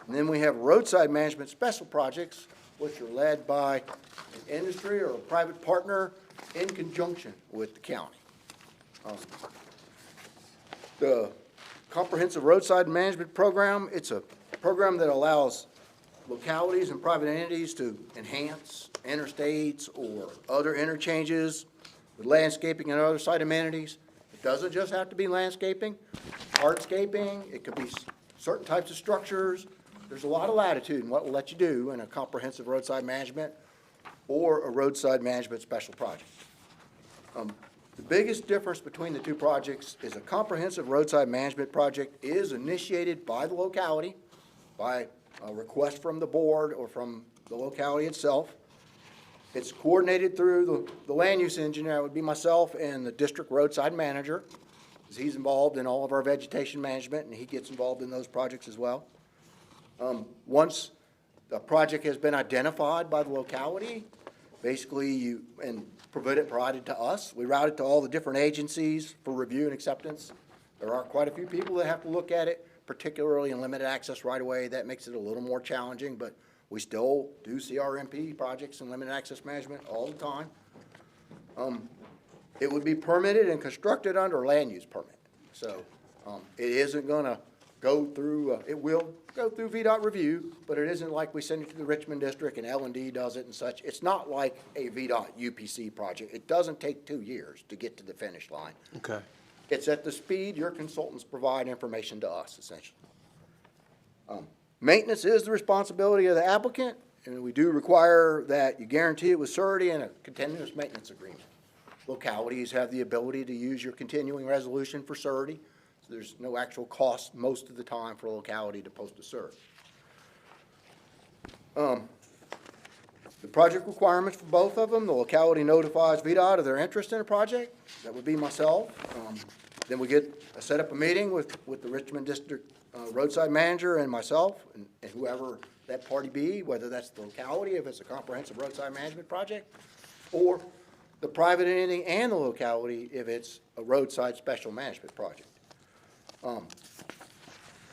And then we have roadside management special projects, which are led by an industry or a private partner in conjunction with the county. The Comprehensive Roadside Management Program, it's a program that allows localities and private entities to enhance interstates or other interchanges with landscaping and other site amenities. It doesn't just have to be landscaping, hardscaping, it could be certain types of structures. There's a lot of latitude in what we'll let you do in a comprehensive roadside management or a roadside management special project. The biggest difference between the two projects is a comprehensive roadside management project is initiated by the locality, by a request from the board or from the locality itself. It's coordinated through the land use engineer, that would be myself, and the district roadside manager, because he's involved in all of our vegetation management, and he gets involved in those projects as well. Once the project has been identified by the locality, basically provided to us. We route it to all the different agencies for review and acceptance. There are quite a few people that have to look at it, particularly in limited access right away. That makes it a little more challenging, but we still do CRMP projects and limited access management all the time. It would be permitted and constructed under a land use permit. So it isn't gonna go through, it will go through VDOT review, but it isn't like we send it to the Richmond District and L&D does it and such. It's not like a VDOT UPC project. It doesn't take 2 years to get to the finish line. Okay. It's at the speed your consultants provide information to us, essentially. Maintenance is the responsibility of the applicant, and we do require that you guarantee it with surety and a continuous maintenance agreement. Localities have the ability to use your continuing resolution for surety. So there's no actual cost most of the time for a locality to post a surety. The project requirements for both of them, the locality notifies VDOT of their interest in a project. That would be myself. Then we set up a meeting with the Richmond District roadside manager and myself and whoever that party be, whether that's the locality, if it's a comprehensive roadside management project, or the private entity and the locality if it's a roadside special management project.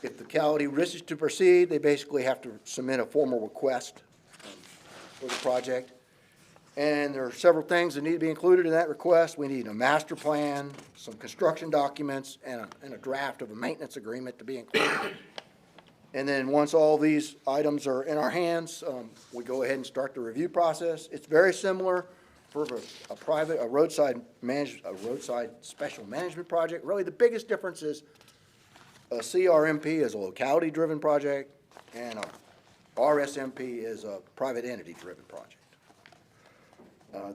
If the locality wishes to proceed, they basically have to submit a formal request for the project. And there are several things that need to be included in that request. We need a master plan, some construction documents, and a draft of a maintenance agreement to be included. And then once all these items are in our hands, we go ahead and start the review process. It's very similar for a roadside special management project. Really, the biggest difference is a CRMP is a locality-driven project, and a RSMP is a private entity-driven project.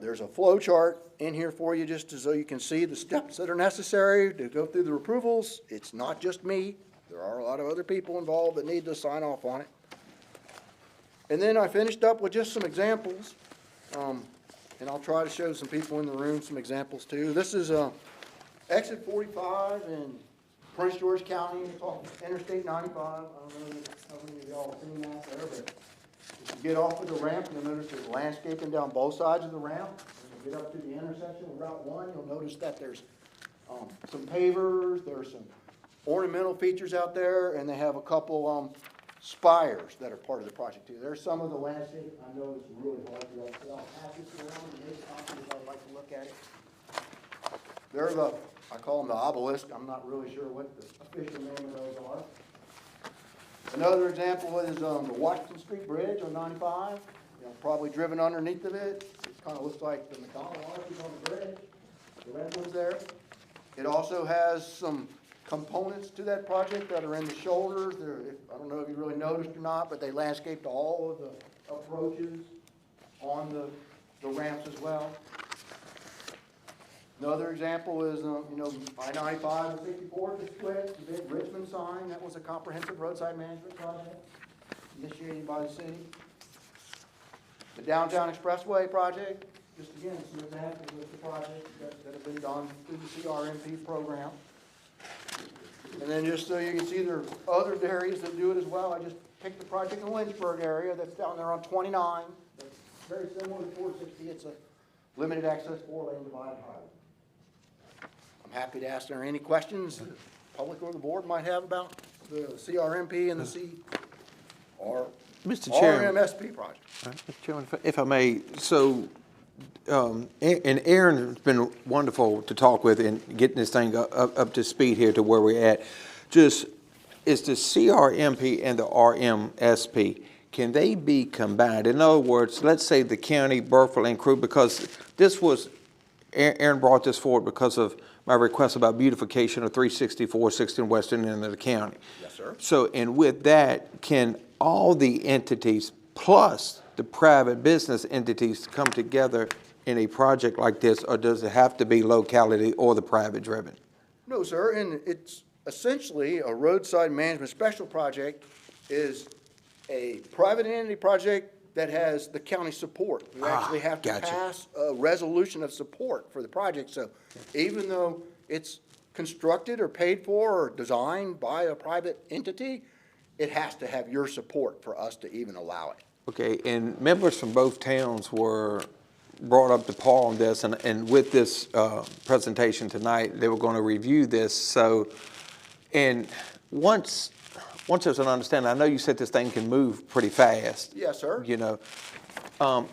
There's a flow chart in here for you just so you can see the steps that are necessary to go through the approvals. It's not just me. There are a lot of other people involved that need to sign off on it. And then I finished up with just some examples, and I'll try to show some people in the room some examples too. This is exit 45 in Prince George County. It's off Interstate 95. I don't know how many of y'all have seen that there, but if you get off of the ramp, you'll notice there's landscaping down both sides of the ramp. When you get up to the intersection with Route 1, you'll notice that there's some pavers, there's some ornamental features out there, and they have a couple spires that are part of the project too. There's some of the landscape. I know it's really hard to see. I'll pass this around and make copies if I'd like to look at it. They're I call them the obelisk. I'm not really sure what the official name of those are. Another example is the Washington Street Bridge on 95. Probably driven underneath of it. It kind of looks like the McDonald arches on the bridge. The red one's there. It also has some components to that project that are in the shoulders. I don't know if you really noticed or not, but they landscaped all of the approaches on the ramps as well. Another example is, I-95 and 64 to split, the big Richmond sign. That was a comprehensive roadside management project initiated by the city. The Downtown Expressway project, just again, some examples of the projects that have been done through the CRMP program. And then just so you can see, there are other areas that do it as well. I just picked the project in the Lynchburg area that's down there on 29. That's very similar to 460. It's a limited access 4-lane divided highway. I'm happy to answer any questions the public or the board might have about the CRMP and the our Mr. Chairman. RMSP project. Mr. Chairman, if I may, so, and Aaron has been wonderful to talk with in getting this thing up to speed here to where we're at. Just, is the CRMP and the RMSP, can they be combined? In other words, let's say the county, Burkeville, and crew, because this was, Aaron brought this forward because of my request about beautification of 364, 16 western end of the county. Yes, sir. So, and with that, can all the entities plus the private business entities come together in a project like this, or does it have to be locality or the private driven? No, sir, and it's essentially a roadside management special project is a private entity project that has the county support. We actually have to gotcha. pass a resolution of support for the project, so even though it's constructed or paid for or designed by a private entity, it has to have your support for us to even allow it. Okay, and members from both towns were brought up to par on this, and with this presentation tonight, they were going to review this. So, and once there's an understanding, I know you said this thing can move pretty fast. Yes, sir. You know,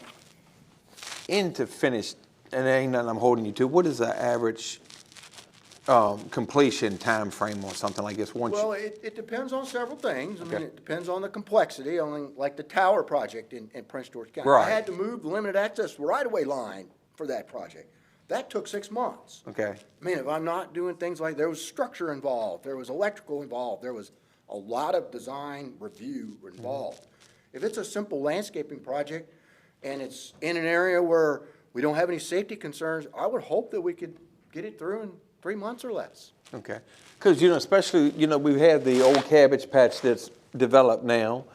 into finish, and there ain't nothing I'm holding you to. What is the average completion time frame or something like this? Well, it depends on several things. I Okay. mean, it depends on the complexity, on like the tower project in Prince George County. Right. I had to move the limited access right-of-way line for that project. That took 6 months. Okay. I mean, if I'm not doing things like, there was structure involved, there was electrical involved, there was a lot of design review involved. If it's a simple landscaping project and it's in an area where we don't have any safety concerns, I would hope that we could get it through in 3 months or less. Okay, because, you know, especially, you know, we've had the old cabbage patch that's developed now.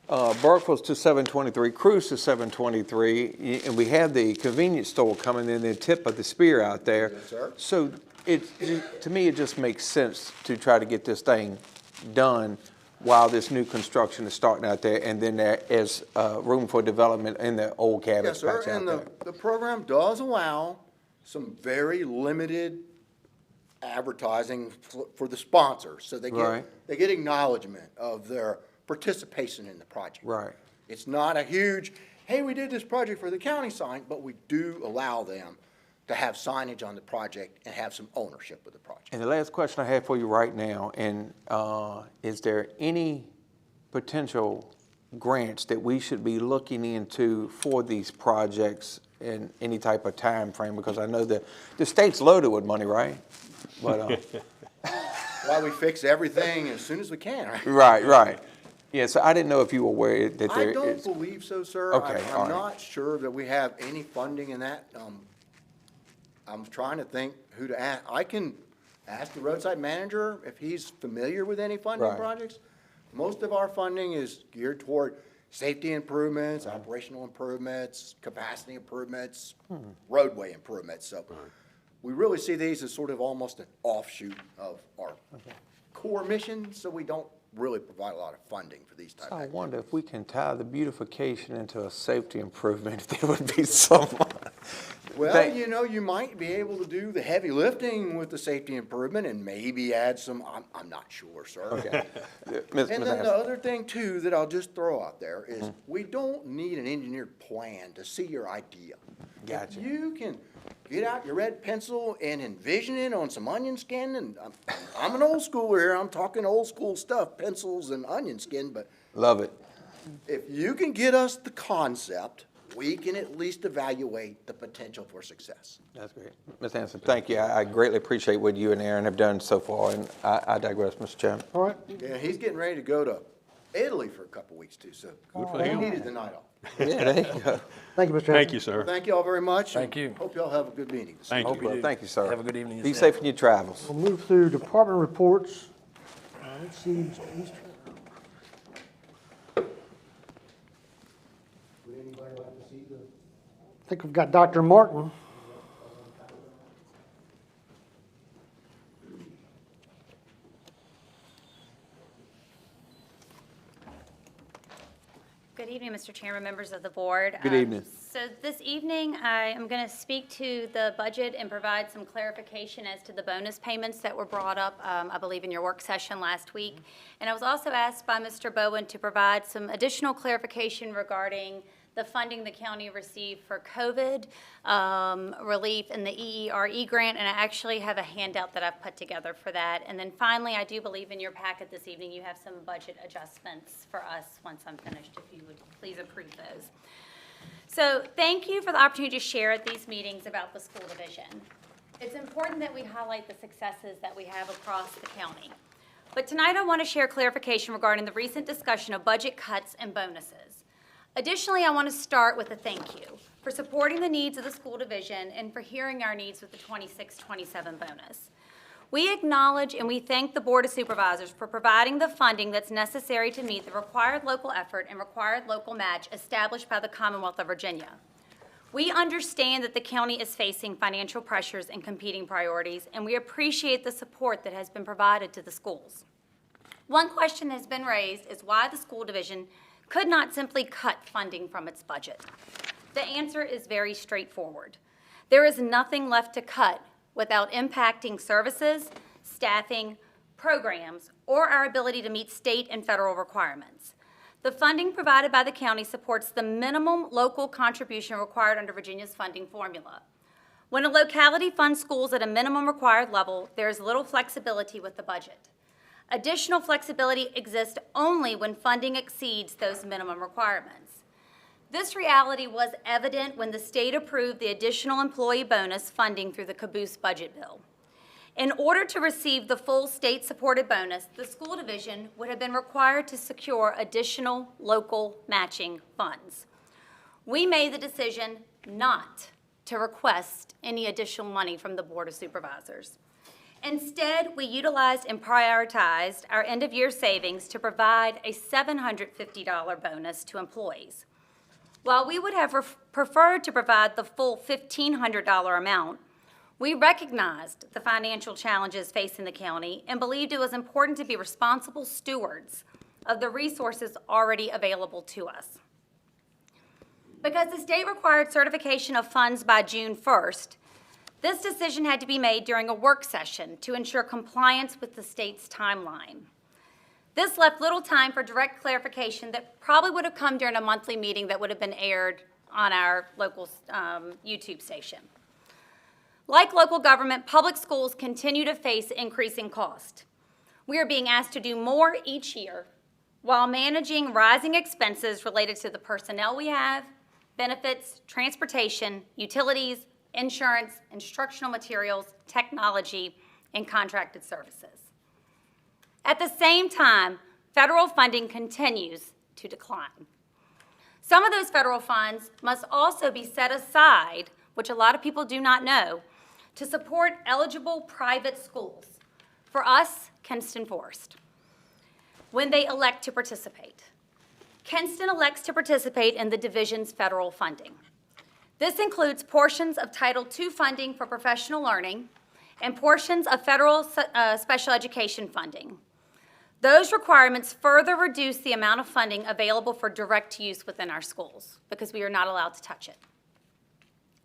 Burkeville's to 723, Cruise to 723, and we have the convenience store coming in the tip of the spear out there. Yes, sir. So to me, it just makes sense to try to get this thing done while this new construction is starting out there, and then there is room for development in the old cabbage Yes, sir, patch out and there. the program does allow some very limited advertising for the sponsors. So Right. they get acknowledgement of their participation in the project. Right. It's not a huge, hey, we did this project for the county sign, but we do allow them to have signage on the project and have some ownership of the project. And the last question I have for you right now, and is there any potential grants that we should be looking into for these projects in any type of time frame? Because I know that the state's loaded with money, right? But Why we fix everything as soon as we can, right? right. Yeah, so I didn't know if you were aware that there I is. don't believe so, sir. Okay, all I'm right. not sure that we have any funding in that. I'm trying to think who to ask. I can ask the roadside manager if he's familiar with any funding Right. projects. Most of our funding is geared toward safety improvements, operational improvements, capacity improvements, roadway improvements. So we really see these as sort of almost an offshoot of our core mission, so we don't really provide a lot of funding for these type of I activities. wonder if we can tie the beautification into a safety improvement, if there would be someone. Well, you know, you might be able to do the heavy lifting with the safety improvement and maybe add some, I'm not sure, sir. Okay. And then the other thing too that I'll just throw out there is we don't need an engineered plan to see your idea. Gotcha. If you can get out your red pencil and envision it on some onion skin, and I'm an old schooler here, I'm talking old school stuff, pencils and onion skin, but Love it. if you can get us the concept, we can at least evaluate the potential for success. That's great. Ms. Hanson, thank you. I greatly appreciate what you and Aaron have done so far, and I digress, Mr. Chairman. All right. Yeah, he's getting ready to go to Italy for a couple weeks too, so he needed the night off. Yeah, there you go. Thank you, Mr. Hanson. Thank you, sir. Thank you all very much. Thank you. Hope y'all have a good meeting. Thank you. Well, thank you, sir. Have a good evening Be yourself. safe in your travels. We'll move through department reports. Let's see, Mr. Easter. Would anybody like to see the? I think we've got Dr. Martin. Good evening, Mr. Chairman, members of the board. Good evening. So this evening, I am going to speak to the budget and provide some clarification as to the bonus payments that were brought up, I believe, in your work session last week. And I was also asked by Mr. Bowen to provide some additional clarification regarding the funding the county received for COVID relief and the EERE grant, and I actually have a handout that I've put together for that. And then finally, I do believe in your packet this evening, you have some budget adjustments for us once I'm finished, if you would please approve those. So thank you for the opportunity to share at these meetings about the school division. It's important that we highlight the successes that we have across the county. But tonight I want to share clarification regarding the recent discussion of budget cuts and bonuses. Additionally, I want to start with a thank you for supporting the needs of the school division and for hearing our needs with the 26-27 bonus. We acknowledge and we thank the Board of Supervisors for providing the funding that's necessary to meet the required local effort and required local match established by the Commonwealth of Virginia. We understand that the county is facing financial pressures and competing priorities, and we appreciate the support that has been provided to the schools. One question that has been raised is why the school division could not simply cut funding from its budget. The answer is very straightforward. There is nothing left to cut without impacting services, staffing, programs, or our ability to meet state and federal requirements. The funding provided by the county supports the minimum local contribution required under Virginia's funding formula. When a locality funds schools at a minimum required level, there is little flexibility with the budget. Additional flexibility exists only when funding exceeds those minimum requirements. This reality was evident when the state approved the additional employee bonus funding through the caboose budget bill. In order to receive the full state-supported bonus, the school division would have been required to secure additional local matching funds. We made the decision not to request any additional money from the Board of Supervisors. Instead, we utilized and prioritized our end-of-year savings to provide a $750 bonus to employees. While we would have preferred to provide the full $1,500 amount, we recognized the financial challenges facing the county and believed it was important to be responsible stewards of the resources already available to us. Because the state required certification of funds by June 1st, this decision had to be made during a work session to ensure compliance with the state's timeline. This left little time for direct clarification that probably would have come during a monthly meeting that would have been aired on our local YouTube station. Like local government, public schools continue to face increasing cost. We are being asked to do more each year while managing rising expenses related to the personnel we have, benefits, transportation, utilities, insurance, instructional materials, technology, and contracted services. At the same time, federal funding continues to decline. Some of those federal funds must also be set aside, which a lot of people do not know, to support eligible private schools, for us, Kinston Forest, when they elect to participate. Kinston elects to participate in the division's federal funding. This includes portions of Title II funding for professional learning and portions of federal special education funding. Those requirements further reduce the amount of funding available for direct use within our schools because we are not allowed to touch it.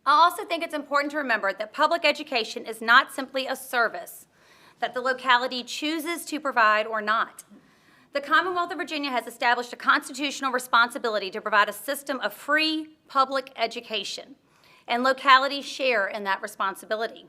I also think it's important to remember that public education is not simply a service that the locality chooses to provide or not. The Commonwealth of Virginia has established a constitutional responsibility to provide a system of free public education, and localities share in that responsibility.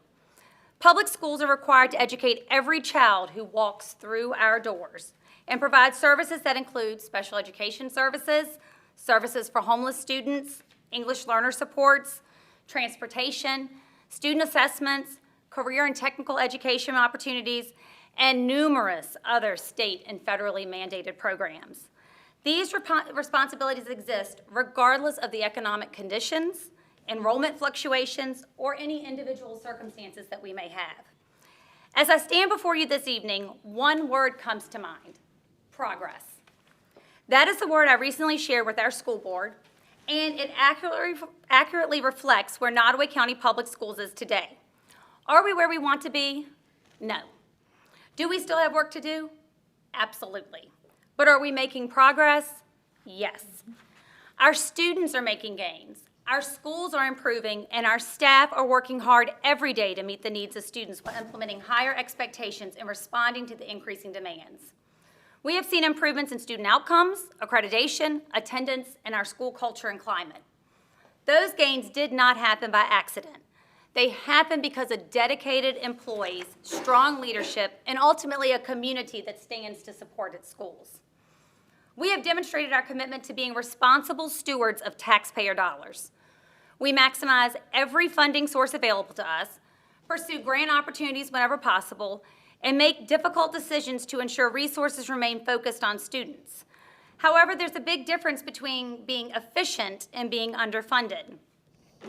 Public schools are required to educate every child who walks through our doors and provide services that include special education services, services for homeless students, English learner supports, transportation, student assessments, career and technical education opportunities, and numerous other state and federally mandated programs. These responsibilities exist regardless of the economic conditions, enrollment fluctuations, or any individual circumstances that we may have. As I stand before you this evening, one word comes to mind: progress. That is the word I recently shared with our school board, and it accurately reflects where Nottoway County Public Schools is today. Are we where we want to be? No. Do we still have work to do? Absolutely. But are we making progress? Yes. Our students are making gains. Our schools are improving, and our staff are working hard every day to meet the needs of students while implementing higher expectations and responding to the increasing demands. We have seen improvements in student outcomes, accreditation, attendance, and our school culture and climate. Those gains did not happen by accident. They happened because of dedicated employees, strong leadership, and ultimately a community that stands to support its schools. We have demonstrated our commitment to being responsible stewards of taxpayer dollars. We maximize every funding source available to us, pursue grant opportunities whenever possible, and make difficult decisions to ensure resources remain focused on students. However, there's a big difference between being efficient and being underfunded.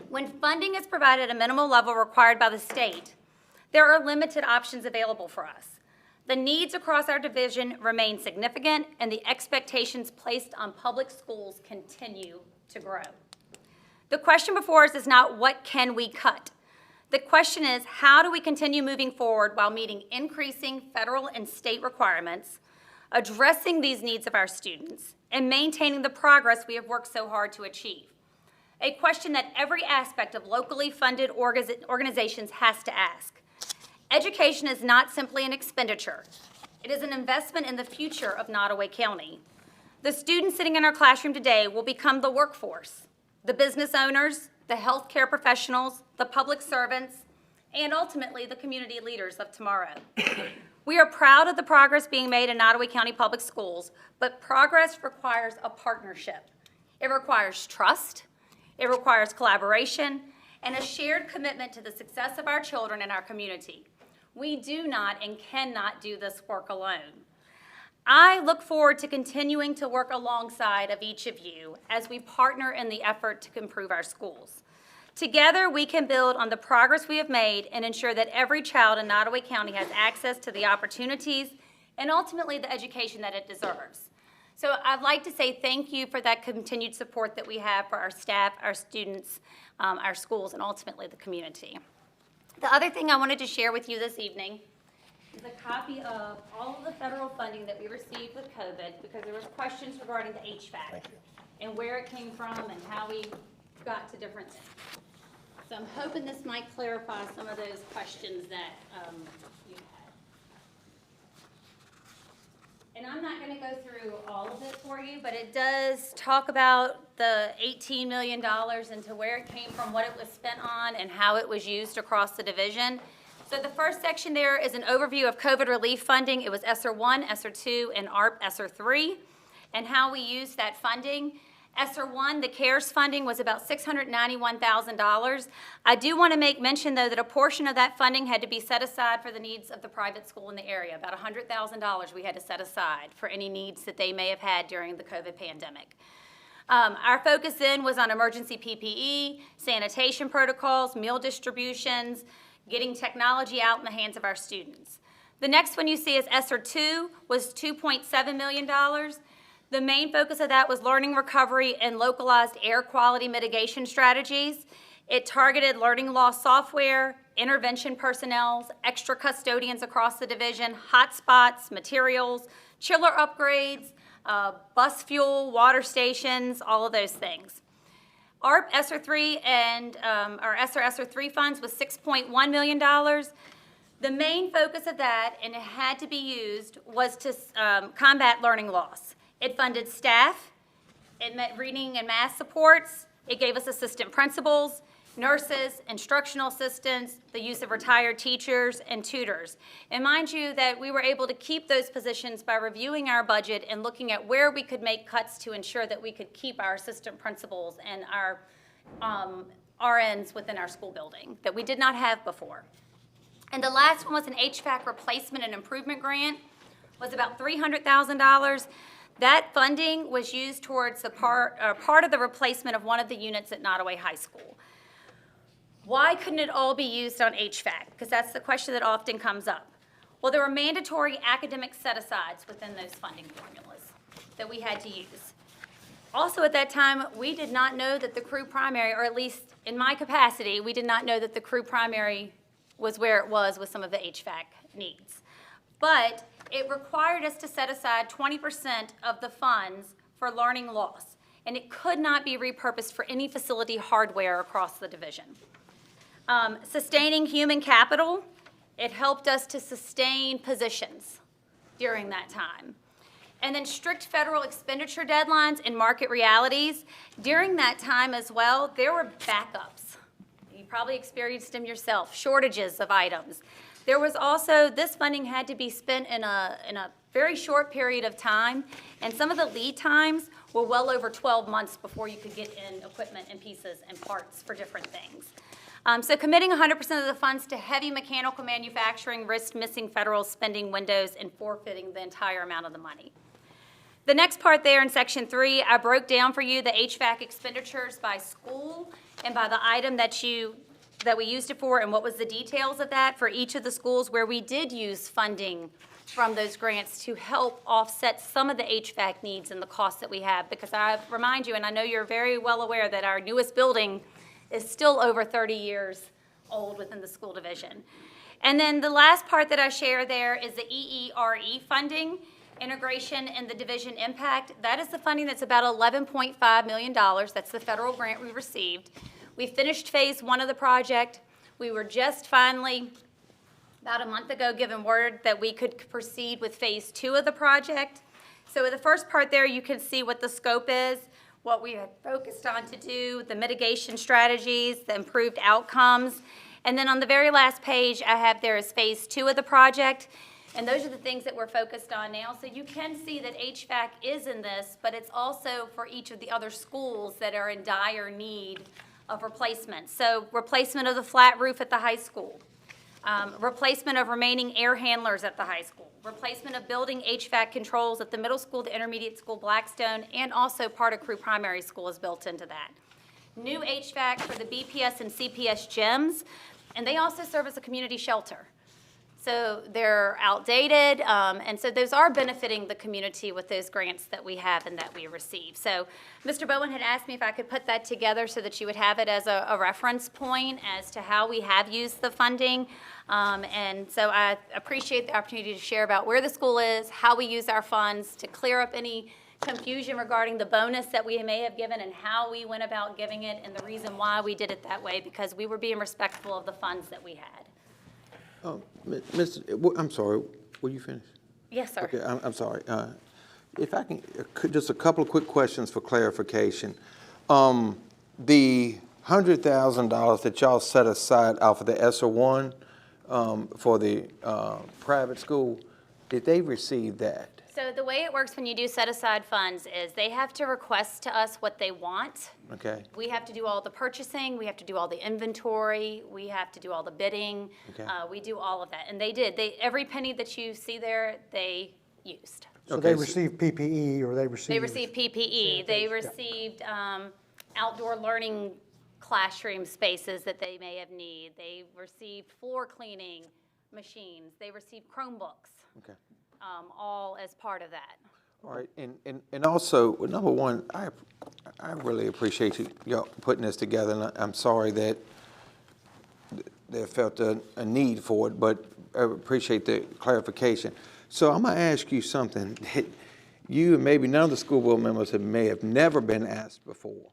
When funding is provided at a minimal level required by the state, there are limited options available for us. The needs across our division remain significant, and the expectations placed on public schools continue to grow. The question before us is not what can we cut? The question is how do we continue moving forward while meeting increasing federal and state requirements, addressing these needs of our students, and maintaining the progress we have worked so hard to achieve? A question that every aspect of locally funded organizations has to ask. Education is not simply an expenditure. It is an investment in the future of Nottoway County. The students sitting in our classroom today will become the workforce, the business owners, the healthcare professionals, the public servants, and ultimately the community leaders of tomorrow. We are proud of the progress being made in Nottoway County Public Schools, but progress requires a partnership. It requires trust, it requires collaboration, and a shared commitment to the success of our children and our community. We do not and cannot do this work alone. I look forward to continuing to work alongside of each of you as we partner in the effort to improve our schools. Together, we can build on the progress we have made and ensure that every child in Nottoway County has access to the opportunities and ultimately the education that it deserves. So I'd like to say thank you for that continued support that we have for our staff, our students, our schools, and ultimately the community. The other thing I wanted to share with you this evening is a copy of all of the federal funding that we received with COVID, because there was questions regarding the HVAC and where it came from and how we got to different things. So I'm hoping this might clarify some of those questions that you had. And I'm not going to go through all of it for you, but it does talk about the $18 million into where it came from, what it was spent on, and how it was used across the division. So the first section there is an overview of COVID relief funding. It was ESSER 1, ESSER 2, and ARP ESSER 3, and how we used that funding. ESSER 1, the CARES funding, was about $691,000. I do want to make mention, though, that a portion of that funding had to be set aside for the needs of the private school in the area. About $100,000 we had to set aside for any needs that they may have had during the COVID pandemic. Our focus then was on emergency PPE, sanitation protocols, meal distributions, getting technology out in the hands of our students. The next one you see is ESSER 2, was $2.7 million. The main focus of that was learning recovery and localized air quality mitigation strategies. It targeted learning loss software, intervention personnel, extra custodians across the division, hotspots, materials, chiller upgrades, bus fuel, water stations, all of those things. ARP ESSER 3 and our ESSER 3 funds was $6.1 million. The main focus of that, and it had to be used, was to combat learning loss. It funded staff, it met reading and math supports, it gave us assistant principals, nurses, instructional assistants, the use of retired teachers, and tutors. And mind you that we were able to keep those positions by reviewing our budget and looking at where we could make cuts to ensure that we could keep our assistant principals and our RNs within our school building that we did not have before. And the last one was an HVAC replacement and improvement grant, was about $300,000. That funding was used towards the part of the replacement of one of the units at Nottoway High School. Why couldn't it all be used on HVAC? Because that's the question that often comes up. Well, there were mandatory academic set-asides within those funding formulas that we had to use. Also at that time, we did not know that the crew primary, or at least in my capacity, we did not know that the crew primary was where it was with some of the HVAC needs. But it required us to set aside 20% of the funds for learning loss. and it could not be repurposed for any facility hardware across the division. Sustaining human capital, it helped us to sustain positions during that time. And then strict federal expenditure deadlines and market realities. During that time as well, there were backups. You probably experienced them yourself, shortages of items. There was also, this funding had to be spent in a very short period of time, and some of the lead times were well over 12 months before you could get in equipment and pieces and parts for different things. So committing 100% of the funds to heavy mechanical manufacturing risked missing federal spending windows and forfeiting the entire amount of the money. The next part there in section 3, I broke down for you the HVAC expenditures by school and by the item that we used it for and what was the details of that for each of the schools where we did use funding from those grants to help offset some of the HVAC needs and the costs that we have. Because I remind you, and I know you're very well aware, that our newest building is still over 30 years old within the school division. And then the last part that I share there is the EERE funding, integration and the division impact. That is the funding that's about $11.5 million. That's the federal grant we received. We finished phase 1 of the project. We were just finally, about a month ago, given word that we could proceed with phase 2 of the project. So in the first part there, you can see what the scope is, what we had focused on to do, the mitigation strategies, the improved outcomes. And then on the very last page, I have there is phase 2 of the project. And those are the things that we're focused on now. So you can see that HVAC is in this, but it's also for each of the other schools that are in dire need of replacement. So replacement of the flat roof at the high school, replacement of remaining air handlers at the high school, replacement of building HVAC controls at the middle school, the intermediate school, Blackstone, and also part of Crew Primary School is built into that. New HVAC for the BPS and CPS gyms, and they also serve as a community shelter. So they're outdated, and so those are benefiting the community with those grants that we have and that we receive. So Mr. Bowen had asked me if I could put that together so that you would have it as a reference point as to how we have used the funding. And so I appreciate the opportunity to share about where the school is, how we use our funds, to clear up any confusion regarding the bonus that we may have given and how we went about giving it and the reason why we did it that way, because we were being respectful of the funds that we had. Oh, I'm sorry, were you finished? Yes, sir. Okay, I'm sorry. If I can, just a couple of quick questions for clarification. The $100,000 that y'all set aside off of the ESSER 1 for the private school, did they receive that? So the way it works when you do set aside funds is they have to request to us what they want. Okay. We have to do all the purchasing, we have to do all the inventory, we have to do all the bidding. Okay. We do all of that, and they did. Every penny that you see there, they used. So Okay, they so- received PPE or they received? They received PPE, they received outdoor learning classroom spaces that they may have need. They received floor cleaning machines, they received Chromebooks. Okay. All as part of that. All right, and also, number one, I really appreciate y'all putting this together, and I'm sorry that they felt a need for it, but I appreciate the clarification. So I'm gonna ask you something that you and maybe none of the school board members may have never been asked before,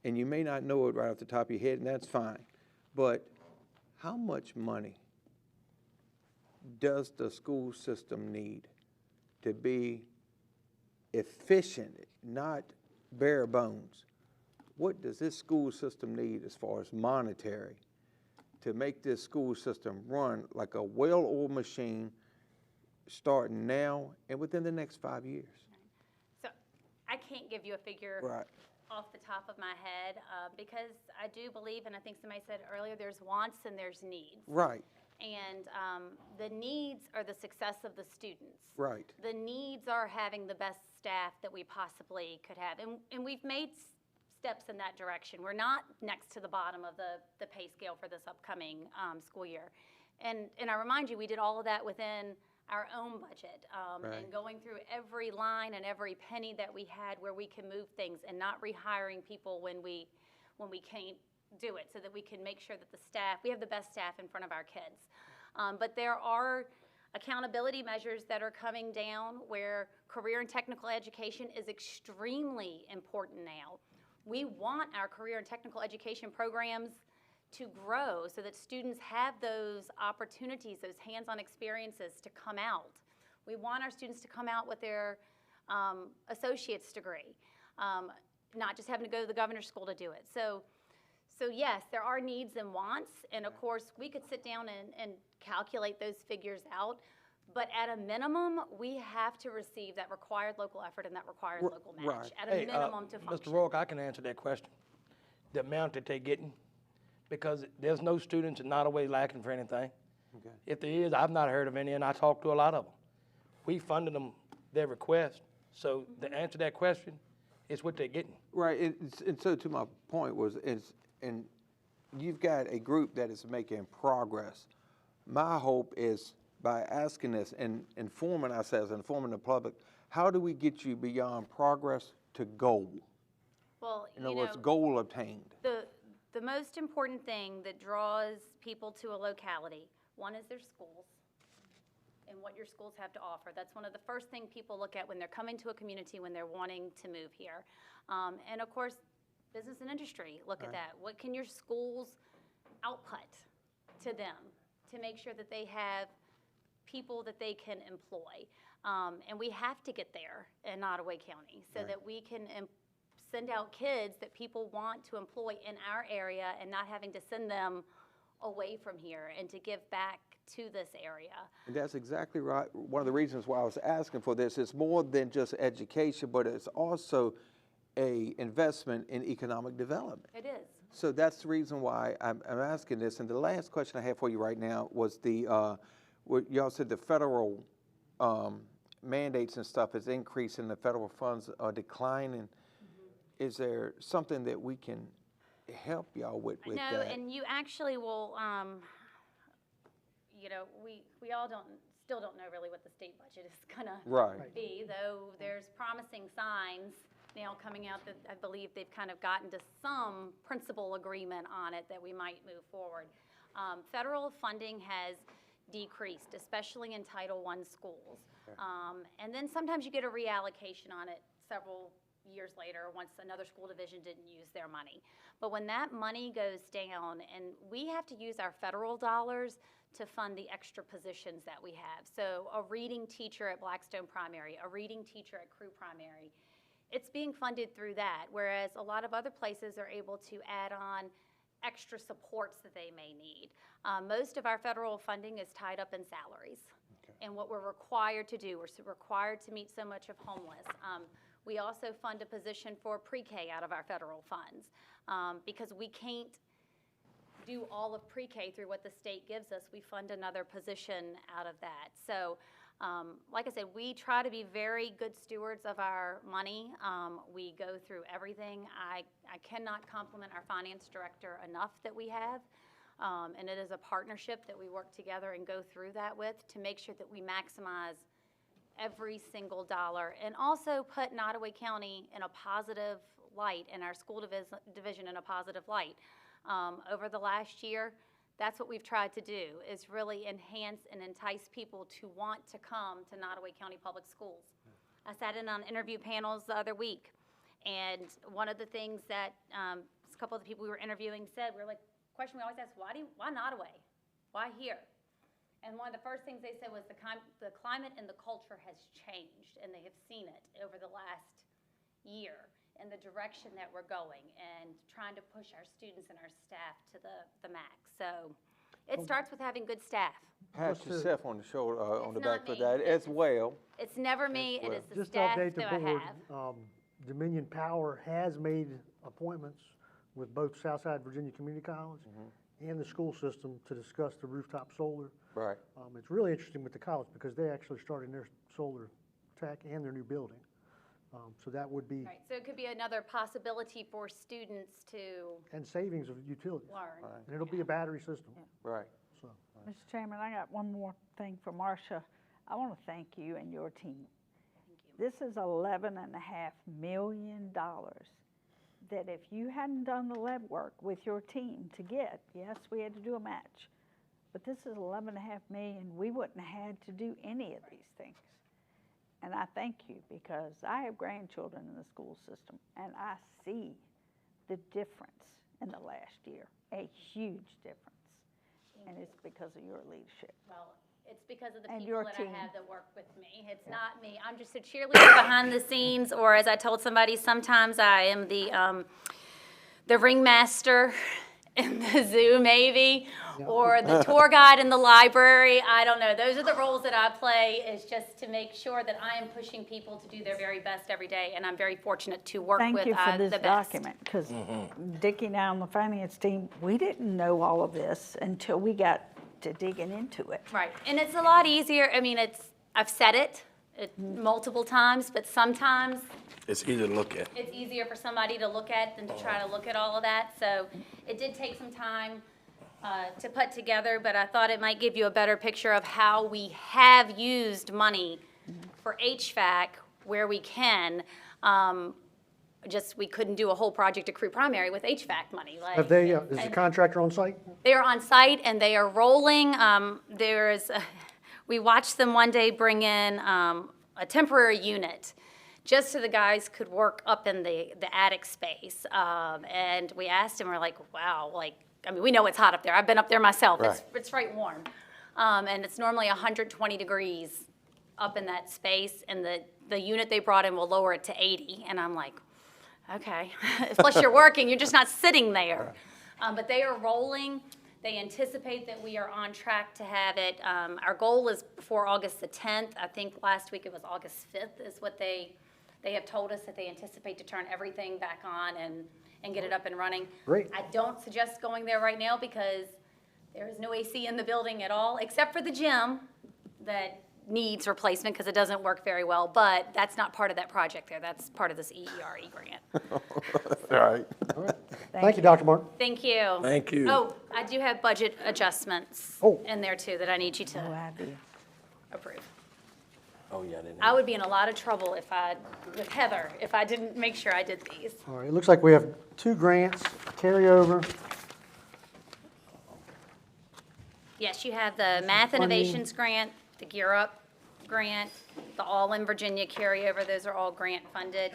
and you may not know it right off the top of your head, and that's fine, but how much money does the school system need to be efficient, not bare bones? What does this school system need as far as monetary to make this school system run like a well-oiled machine starting now and within the next 5 years? So I can't give you a figure Right. off the top of my head because I do believe, and I think somebody said earlier, there's wants and there's needs. Right, And the needs are the success of the students. right. The needs are having the best staff that we possibly could have. And we've made steps in that direction. We're not next to the bottom of the pay scale for this upcoming school year. And I remind you, we did all of that within our own budget Right. and going through every line and every penny that we had where we can move things and not rehiring people when we can't do it, so that we can make sure that we have the best staff in front of our kids. But there are accountability measures that are coming down where career and technical education is extremely important now. We want our career and technical education programs to grow so that students have those opportunities, those hands-on experiences to come out. We want our students to come out with their associate's degree, not just having to go to the governor's school to do it. So yes, there are needs and wants, and of course, we could sit down and calculate those figures out, but at a minimum, we have to receive that required local effort and that required local match, right. at a minimum to function. Mr. Rourke, I can answer that question. The amount that they're getting, because there's no students in Nottoway lacking for anything. Okay. If there is, I've not heard of any, and I talked to a lot of them. We funded them their request, so the answer to that question is what they're getting. Right, and so to my point was, and you've got a group that is making progress. My hope is by asking this and informing ourselves, informing the public, how do we get you beyond progress to goal? Well, In other words, goal obtained. The most important thing that draws people to a locality, one is their schools and what your schools have to offer. That's one of the first things people look at when they're coming to a community, when they're wanting to move here. And of course, business and industry, look at that. What can your schools output to them to make sure that they have people that they can employ? And we have to get there in Nottoway County so that we can send out kids that people want to employ in our area and not having to send them away from here, and to give back to this area. And that's exactly right. One of the reasons why I was asking for this is more than just education, but it's also a investment in economic development. It is. So that's the reason why I'm asking this. And the last question I have for you right now was what y'all said the federal mandates and stuff is increasing, the federal funds are declining. Is there something that we can help y'all with No, that? and you actually will, you know, we all still don't know really what the state budget is gonna Right. be, though there's promising signs now coming out that I believe they've kind of gotten to some principal agreement on it that we might move forward. Federal funding has decreased, especially in Title I schools. And then sometimes you get a reallocation on it several years later once another school division didn't use their money. But when that money goes down, and we have to use our federal dollars to fund the extra positions that we have. So a reading teacher at Blackstone Primary, a reading teacher at Crew Primary, it's being funded through that, whereas a lot of other places are able to add on extra supports that they may need. Most of our federal funding is tied up in salaries and what we're required to do. We're required to meet so much of homeless. We also fund a position for pre-K out of our federal funds because we can't do all of pre-K through what the state gives us. We fund another position out of that. So like I said, we try to be very good stewards of our money. We go through everything. I cannot compliment our finance director enough that we have. And it is a partnership that we work together and go through that with to make sure that we maximize every single dollar, and also put Nottoway County in a positive light and our school division in a positive light. Over the last year, that's what we've tried to do, is really enhance and entice people to want to come to Nottoway County Public Schools. I sat in on interview panels the other week, and one of the things that a couple of the people we were interviewing said, question we always ask, why Nottoway? Why here? And one of the first things they said was the climate and the culture has changed, and they have seen it over the last year in the direction that we're going and trying to push our students and our staff to the max. So it starts with having good staff. Pat yourself on the shoulder, on the It's back not for me. that as well. It's never me, it is the Just to staff update the that I have. board, Dominion Power has made appointments with both Southside Virginia Community College and the school system to discuss the rooftop solar. Right. It's really interesting with the college because they actually started their solar tech and their new building. So that would be, Right, so it could be another possibility for students to and savings of utilities. learn. And it'll be a battery system, Right. so. Mr. Chairman, I got one more thing for Marcia. I want to thank you and your team. Thank you. This is $11.5 million that if you hadn't done the legwork with your team to get, yes, we had to do a match, But this is 11.5 million. We wouldn't have had to do any of these things. And I thank you because I have grandchildren in the school system and I see the difference in the last year, a huge difference. And it's because of your leadership. Well, it's because of the And people your that team. I have that work with me. It's not me. I'm just a cheerleader behind the scenes, or as I told somebody, sometimes I am the ringmaster in the zoo, maybe, or the tour guide in the library. I don't know. Those are the roles that I play, is just to make sure that I am pushing people to do their very best every day, and I'm very fortunate to work Thank with you for the this best. document, because Dickie and I on the finance team, we didn't know all of this until we got to digging into it. Right, and it's a lot easier. I mean, I've said it multiple times, but sometimes It's easy to look at. it's easier for somebody to look at than to try to look at all of that. So it did take some time to put together, but I thought it might give you a better picture of how we have used money for HVAC where we can. Just, we couldn't do a whole project to crew primary with HVAC money. Like, Have they, is the contractor on site? they are on site and they are rolling. We watched them one day bring in a temporary unit just so the guys could work up in the attic space. And we asked them, we're like, wow, like, I mean, we know it's hot up there. I've been up there myself. It's right warm. And it's normally 120 degrees up in that space. And the unit they brought in will lower it to 80. And I'm like, okay. Plus you're working, you're just not sitting there. But they are rolling. They anticipate that we are on track to have it. Our goal is before August the 10th. I think last week it was August 5th is what they have told us, that they anticipate to turn everything back on and get it up and running. Great. I don't suggest going there right now because there is no AC in the building at all, except for the gym that needs replacement because it doesn't work very well. But that's not part of that project there. That's part of this EERE grant. All right. Thank you, Dr. Martin. Thank you. Thank you. Oh, I do have budget adjustments Oh. in there too that I need you No to idea. approve. Oh, yeah, I didn't. I would be in a lot of trouble with Heather, if I didn't make sure I did these. All right, it looks like we have 2 grants, carryover. Yes, you have the Math Innovations Grant, the Gear Up Grant, the All in Virginia carryover, those are all grant funded.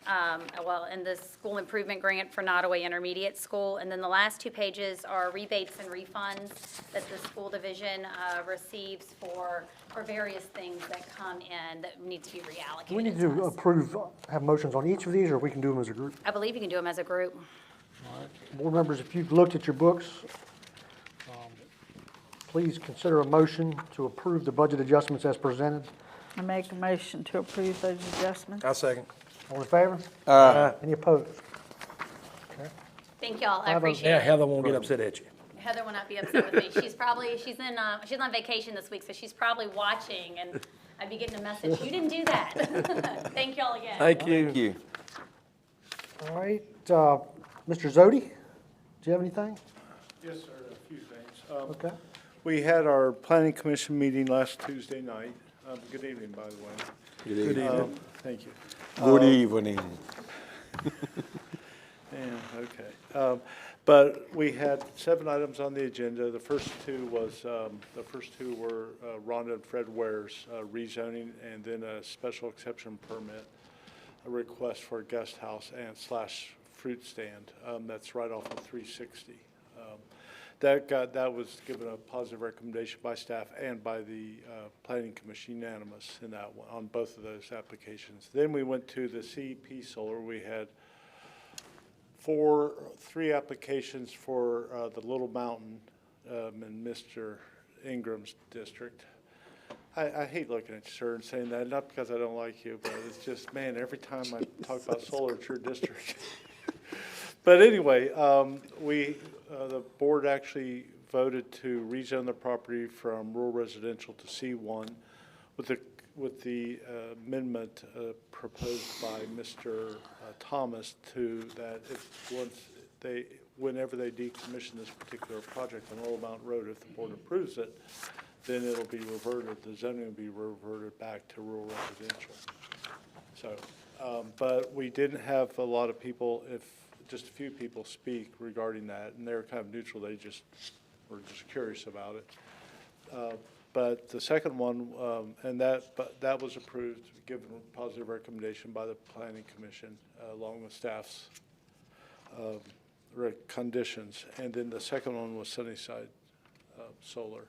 And the School Improvement Grant for Nottoway Intermediate School. And then the last 2 pages are rebates and refunds that the school division receives for various things that come in that need to be reallocated. Do we need to us. approve, have motions on each of these, or we can do them as a group? I believe you can do them as a group. Board members, if you've looked at your books, please consider a motion to approve the budget adjustments as presented. I make a motion to approve those adjustments. I'll second. All in favor? Any opposed? Thank y'all, I Have a- appreciate Yeah, it. Heather won't get upset at you. Heather will not be upset with me. She's on vacation this week, so she's probably watching, and I'd be getting a message, you didn't do that. Thank y'all again. Thank you. Thank you. All right, Mr. Zodi, do you have anything? Yes, sir, a few things. Okay. We had our planning commission meeting last Tuesday night. Good evening, by the way. Good evening. Thank you. Good evening. Yeah, okay. But we had 7 items on the agenda. The first two were Rhonda and Fred Ware's rezoning, and then a special exception permit, a request for a guest house and / fruit stand. That's right off of 360. That was given a positive recommendation by staff and by the planning commission, unanimous in that one, on both of those applications. Then we went to the CEP solar. We had 3 applications for the Little Mountain in Mr. Ingram's district. I hate looking at you, sir, and saying that, not because I don't like you, but it's just, man, every time I talk about solar, it's your district. But anyway, the board actually voted to rezone the property from rural residential to C1 with the amendment proposed by Mr. Thomas to that whenever they decommission this particular project on Old Mountain Road, if the board approves it, then it'll be reverted, the zoning will be reverted back to rural residential. So, but we didn't have a lot of people, just a few people speak regarding that, and they were kind of neutral. They just were just curious about it. But the second one, but that was approved, given a positive recommendation by the Planning Commission, along with staff's conditions. And then the second one was Sunnyside Solar.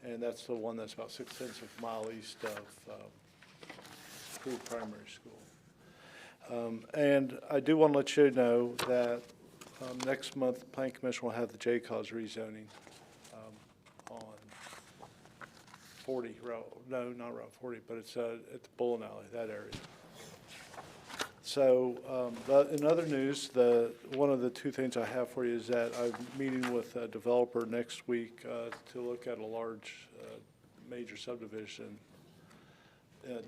And that's the one that's about 6/10 of a mile east of Crew Primary School. And I do want to let you know that next month, the Planning Commission will have the J-Cause rezoning on 40, no, not Route 40, but it's at the Bullen Alley, that area. So, in other news, one of the two things I have for you is that I'm meeting with a developer next week to look at a large, major subdivision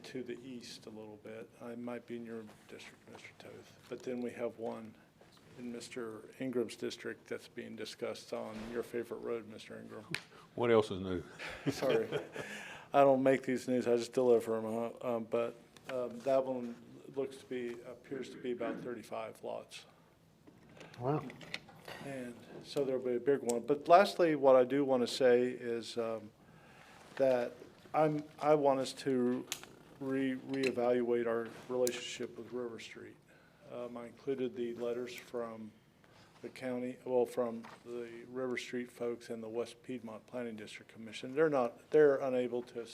to the east a little bit. I might be in your district, Mr. Toth, but then we have one in Mr. Ingram's district that's being discussed on your favorite road, Mr. Ingram. What else is new? Sorry, I don't make these news, I just deliver them, but that one appears to be about 35 lots. Wow. And so there'll be a big one. But lastly, what I do want to say is that I want us to reevaluate our relationship with River Street. I included the letters from the county, from the River Street folks and the West Piedmont Planning District Commission. They're unable to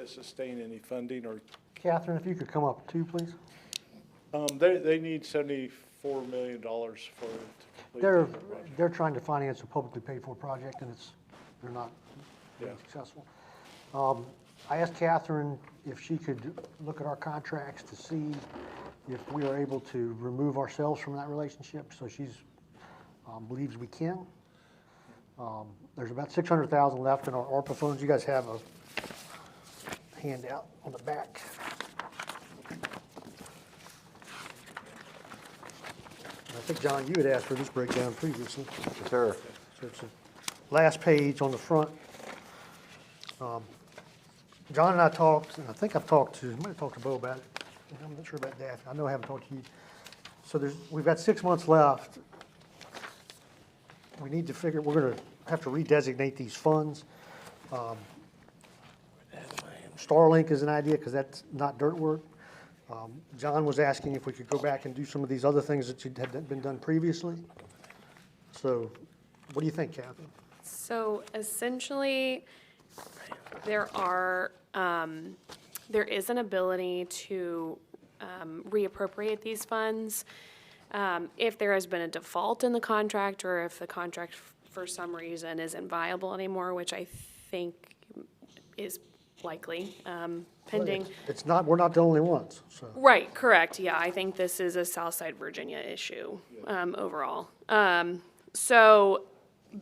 sustain any funding or. Catherine, if you could come up too, please. They need $74 million for it to complete their project. They're trying to finance a publicly paid for project, and they're not being Yeah. successful. I asked Catherine if she could look at our contracts to see if we are able to remove ourselves from that relationship, so she's believes we can. There's about $600,000 left in our ARPA funds. You guys have a handout on the back. I think, John, you had asked for this breakdown previously. Sure. So it's the last page on the front. John and I talked, and I think I might have talked to Bo about it. I'm not sure about Daphne. I know I haven't talked to you. So we've got 6 months left. We need to figure, we're gonna have to redesignate these funds. Starlink is an idea, because that's not dirt work. John was asking if we could go back and do some of these other things that had been done previously. So, what do you think, Kathy? So essentially, there is an ability to reappropriate these funds if there has been a default in the contract, or if the contract for some reason isn't viable anymore, which I think is likely, pending. It's not, we're not the only ones, so. Right, correct, yeah, I think this is a Southside Virginia issue, overall. So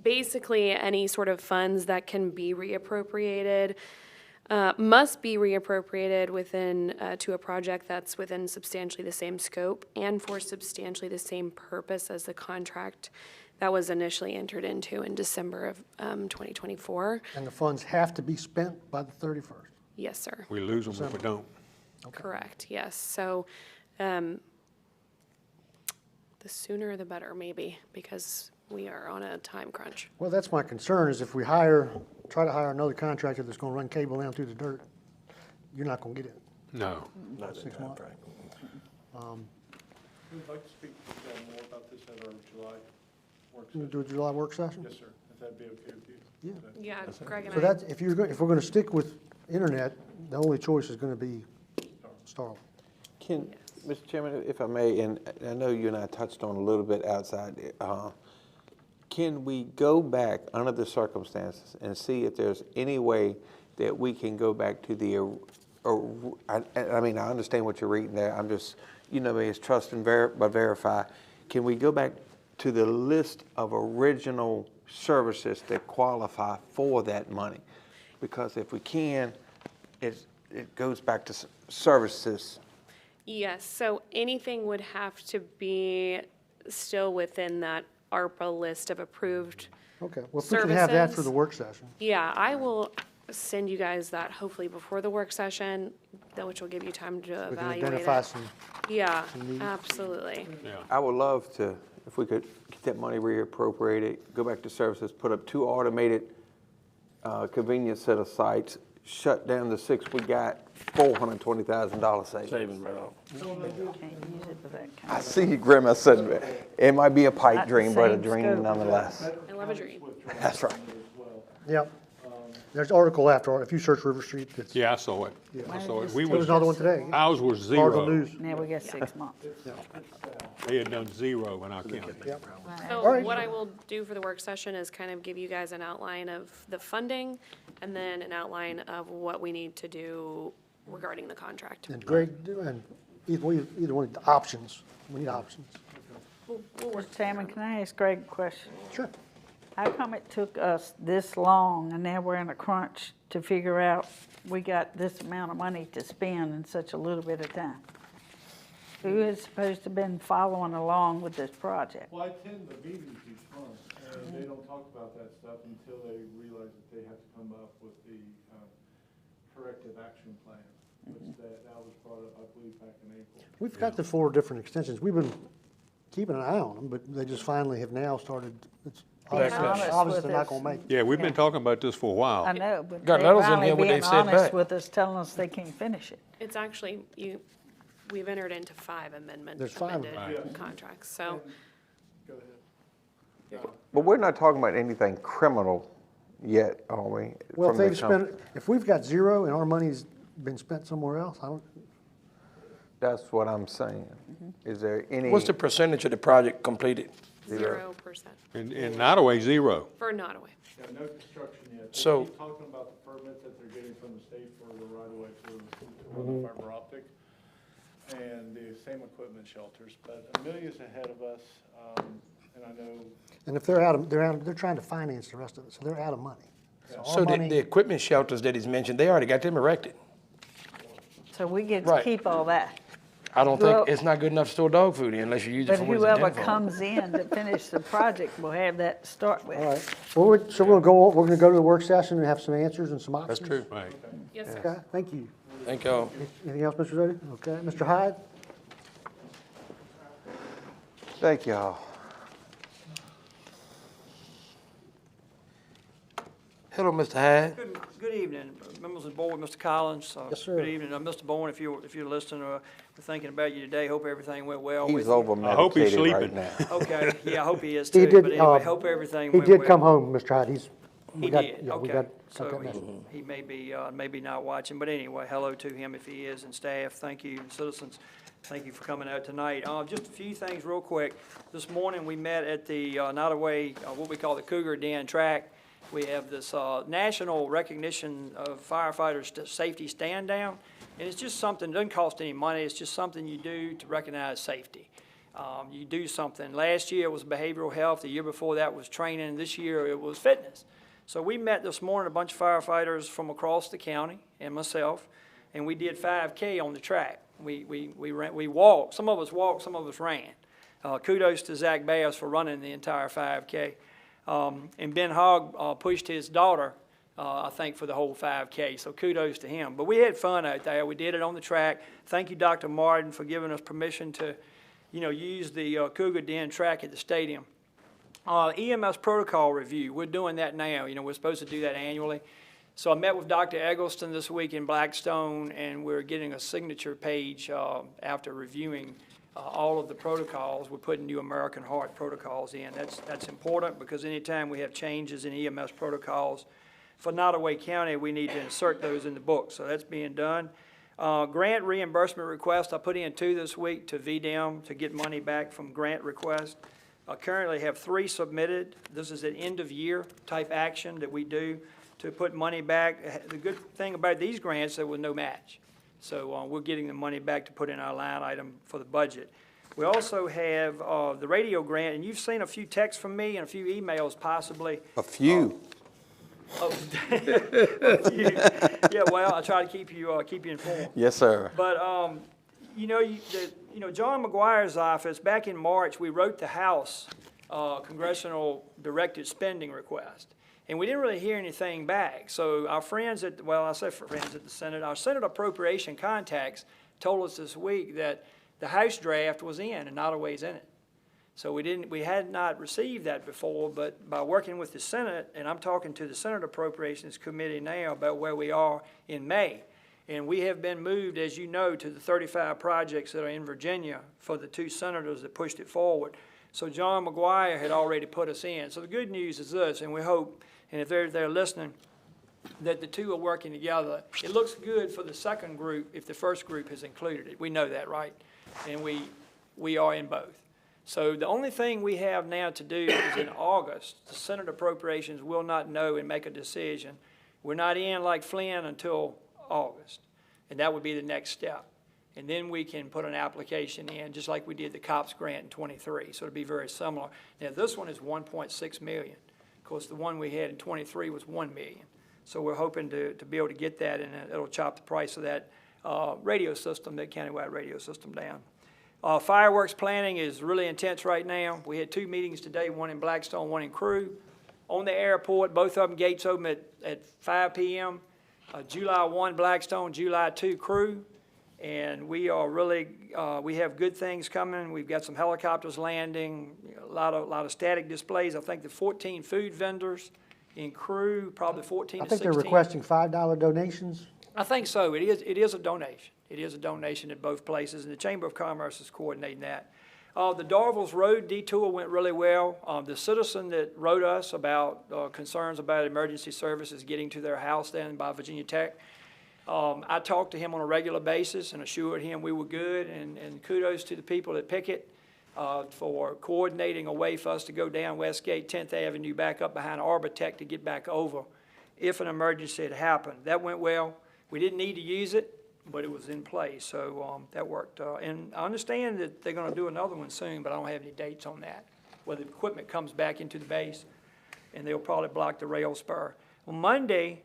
basically, any sort of funds that can be reappropriated must be reappropriated within, to a project that's within substantially the same scope and for substantially the same purpose as the contract that was initially entered into in December of 2024. And the funds have to be spent by the 31st. Yes, sir. We lose them if we don't. Correct, yes. So the sooner the better, maybe, because we are on a time crunch. Well, that's my concern, is if we try to hire another contractor that's gonna run cable down through the dirt, you're not gonna get it. No. Not 6 months. We'd like to speak more about this at our July work You session. do a July work session? Yes, sir, if that'd be okay with you. Yeah. Yeah, Greg and So I. that's, if we're gonna stick with internet, the only choice is gonna be Starlink. Can, Mr. Chairman, if I may, and I know you and I touched on a little bit outside, can we go back under the circumstances and see if there's any way that we can go back to the, I mean, I understand what you're reading there, I'm just, it's trust and but verify. Can we go back to the list of original services that qualify for that money? Because if we can, it goes back to services. Yes, so anything would have to be still within that ARPA list of approved. Okay, well, if we can have that for Services. the work session. Yeah, I will send you guys that hopefully before the work session, which will give you time to We can evaluate identify it. some, Yeah, needs. absolutely. Yeah. I would love to, if we could get that money reappropriated, go back to services, put up 2 automated convenience set of sites, shut down the 6 we got, $420,000 savings. Saving right off. Can't use it for that kind I of. see you grim, I said, it might be a pipe Not the dream, but a same dream scope. nonetheless. I love a dream. That's right. Yep. There's an article after, if you search River Street, it's, Yeah, I saw it. I saw it. We there was was, another one today. ours was Cardinal zero. News. Now we got 6 months. They had done 0 in our county. Yep. So All right. what I will do for the work session is kind of give you guys an outline of the funding and then an outline of what we need to do regarding the contract. And Greg, and either one, options. We need options. Mr. Chairman, can I ask Greg a question? Sure. How come it took us this long and now we're in a crunch to figure out we got this amount of money to spend in such a little bit of time? Who is supposed to have been following along with this project? Well, I attend the meetings each month, and they don't talk about that stuff until they realize that they have to come up with the corrective action plan, which that was brought up, I believe, back in April. We've got the 4 different extensions. We've been keeping an eye on them, but they just finally have now started, it's Being obvious honest they're with not us. gonna make it. Yeah, we've been talking about this for a while. I know, but Got they letters in finally here what being they've said honest back. with us, telling us they can't finish it. It's actually, we've entered into 5 amendment, There's 5 amended contracts, so. Go ahead. But we're not talking about anything criminal yet, are we? Well, if from the they've spent, if we've got 0 and our money's been spent somewhere else, I don't, That's what I'm saying. Is there any? What's the percentage of the project completed? 0% In Nottoway, 0. for Nottoway. Yeah, no construction yet. They So- keep talking about the permits that they're getting from the state for the right-of-way for the fiber optic and the same equipment shelters, but Amelia's ahead of us, and I know, and if they're trying to finance the rest of it, so they're out of money. our So the money- equipment shelters that he's mentioned, they already got them erected. So we get to Right. keep all that. I don't Well- think, it's not good enough to store dog food in unless you use it But for what it's whoever intended for. comes in to finish the project will have that to start with. All right, well, we're gonna go to the work session and have some answers and some options. That's true. Right. Yes, sir. Okay, thank you. Thank y'all. Anything else, Mr. Zodi? Okay, Mr. Hyde? Thank y'all. Hello, Mr. Hyde. Good evening, members of the board, Mr. Collins. Yes, sir. Good evening, Mr. Bowen, if you're listening, we're thinking about you today. Hope everything went well with He's you. over I hope he's medicated right sleeping. now. Okay, yeah, I hope he is He too, did, but anyway, hope everything He went well. did come home, Mr. Hyde, He did, yeah, we okay. got So that message. he may be not watching, but anyway, hello to him if he is, and staff, thank you, and citizens, thank you for coming out tonight. Just a few things real quick. This morning, we met at the Nottoway, what we call the Cougar Den track. We have this national recognition of firefighters' safety stand down, and it's just something, doesn't cost any money, it's just something you do to recognize safety. You do something. Last year it was behavioral health, the year before that was training, this year it was fitness. So we met this morning, a bunch of firefighters from across the county and myself, and we did 5K on the track. We walked, some of us walked, some of us ran. Kudos to Zach Bass for running the entire 5K. And Ben Hogg pushed his daughter, I think, for the whole 5K, so kudos to him. But we had fun out there. We did it on the track. Thank you, Dr. Martin, for giving us permission to, use the Cougar Den track at the stadium. EMS protocol review, we're doing that now. We're supposed to do that annually. So I met with Dr. Eggleston this week in Blackstone, and we're getting a signature page after reviewing all of the protocols. We're putting new American Heart protocols in. That's important because anytime we have changes in EMS protocols for Nottoway County, we need to insert those in the book. So that's being done. Grant reimbursement request, I put in 2 this week to VDM to get money back from grant request. I currently have 3 submitted. This is an end-of-year type action that we do to put money back. The good thing about these grants, there was no match. So we're getting the money back to put in our line item for the budget. We also have the radio grant, and you've seen a few texts from me and a few emails possibly. A few. A few. Yeah, well, I try to keep you informed. Yes, sir. But, John McGuire's office, back in March, we wrote the House congressional directed spending request. And we didn't really hear anything back. So our friends at, I say friends at the Senate, our Senate appropriation contacts told us this week that the House draft was in and Nottoway's in it. So we had not received that before, but by working with the Senate, and I'm talking to the Senate Appropriations Committee now about where we are in May. And we have been moved, as you know, to the 35 projects that are in Virginia for the 2 senators that pushed it forward. So John McGuire had already put us in. So the good news is this, and we hope, and if they're listening, that the two are working together. It looks good for the second group if the first group has included it. We know that, right? And we are in both. So the only thing we have now to do is in August, the Senate Appropriations will not know and make a decision. We're not in like Flynn until August, and that would be the next step. And then we can put an application in, just like we did the COPS grant in '23, so it'll be very similar. Now, this one is 1.6 million. Of course, the one we had in '23 was 1 million. So we're hoping to be able to get that, and it'll chop the price of that radio system, that countywide radio system down. Fireworks planning is really intense right now. We had 2 meetings today, one in Blackstone, one in Crew. On the airport, both of them gates open at 5 p.m. July 1, Blackstone, July 2, Crew. And we are really, we have good things coming. We've got some helicopters landing, a lot of static displays. I think the 14 food vendors in Crew, probably 14 to 16. I think they're requesting $5 donations. I think so. It is a donation. It is a donation at both places, and the Chamber of Commerce is coordinating that. The Darville's Road detour went really well. The citizen that wrote us about concerns about emergency services getting to their house then by Virginia Tech, I talked to him on a regular basis and assured him we were good, and kudos to the people at Pickett for coordinating a way for us to go down Westgate, 10th Avenue, back up behind Arbor Tech to get back over if an emergency had happened. That went well. We didn't need to use it, but it was in place, so that worked. And I understand that they're going to do another one soon, but I don't have any dates on that, whether the equipment comes back into the base, and they'll probably block the rail spur. On Monday,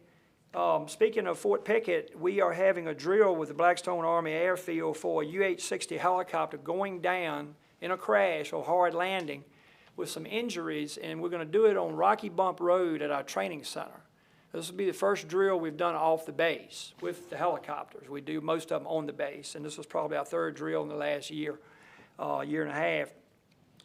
speaking of Fort Pickett, we are having a drill with the Blackstone Army Airfield for a UH-60 helicopter going down in a crash or hard landing with some injuries, and we're going to do it on Rocky Bump Road at our training center. This will be the first drill we've done off the base with the helicopters. We do most of them on the base, and this was probably our 3rd drill in the last year, year and a half.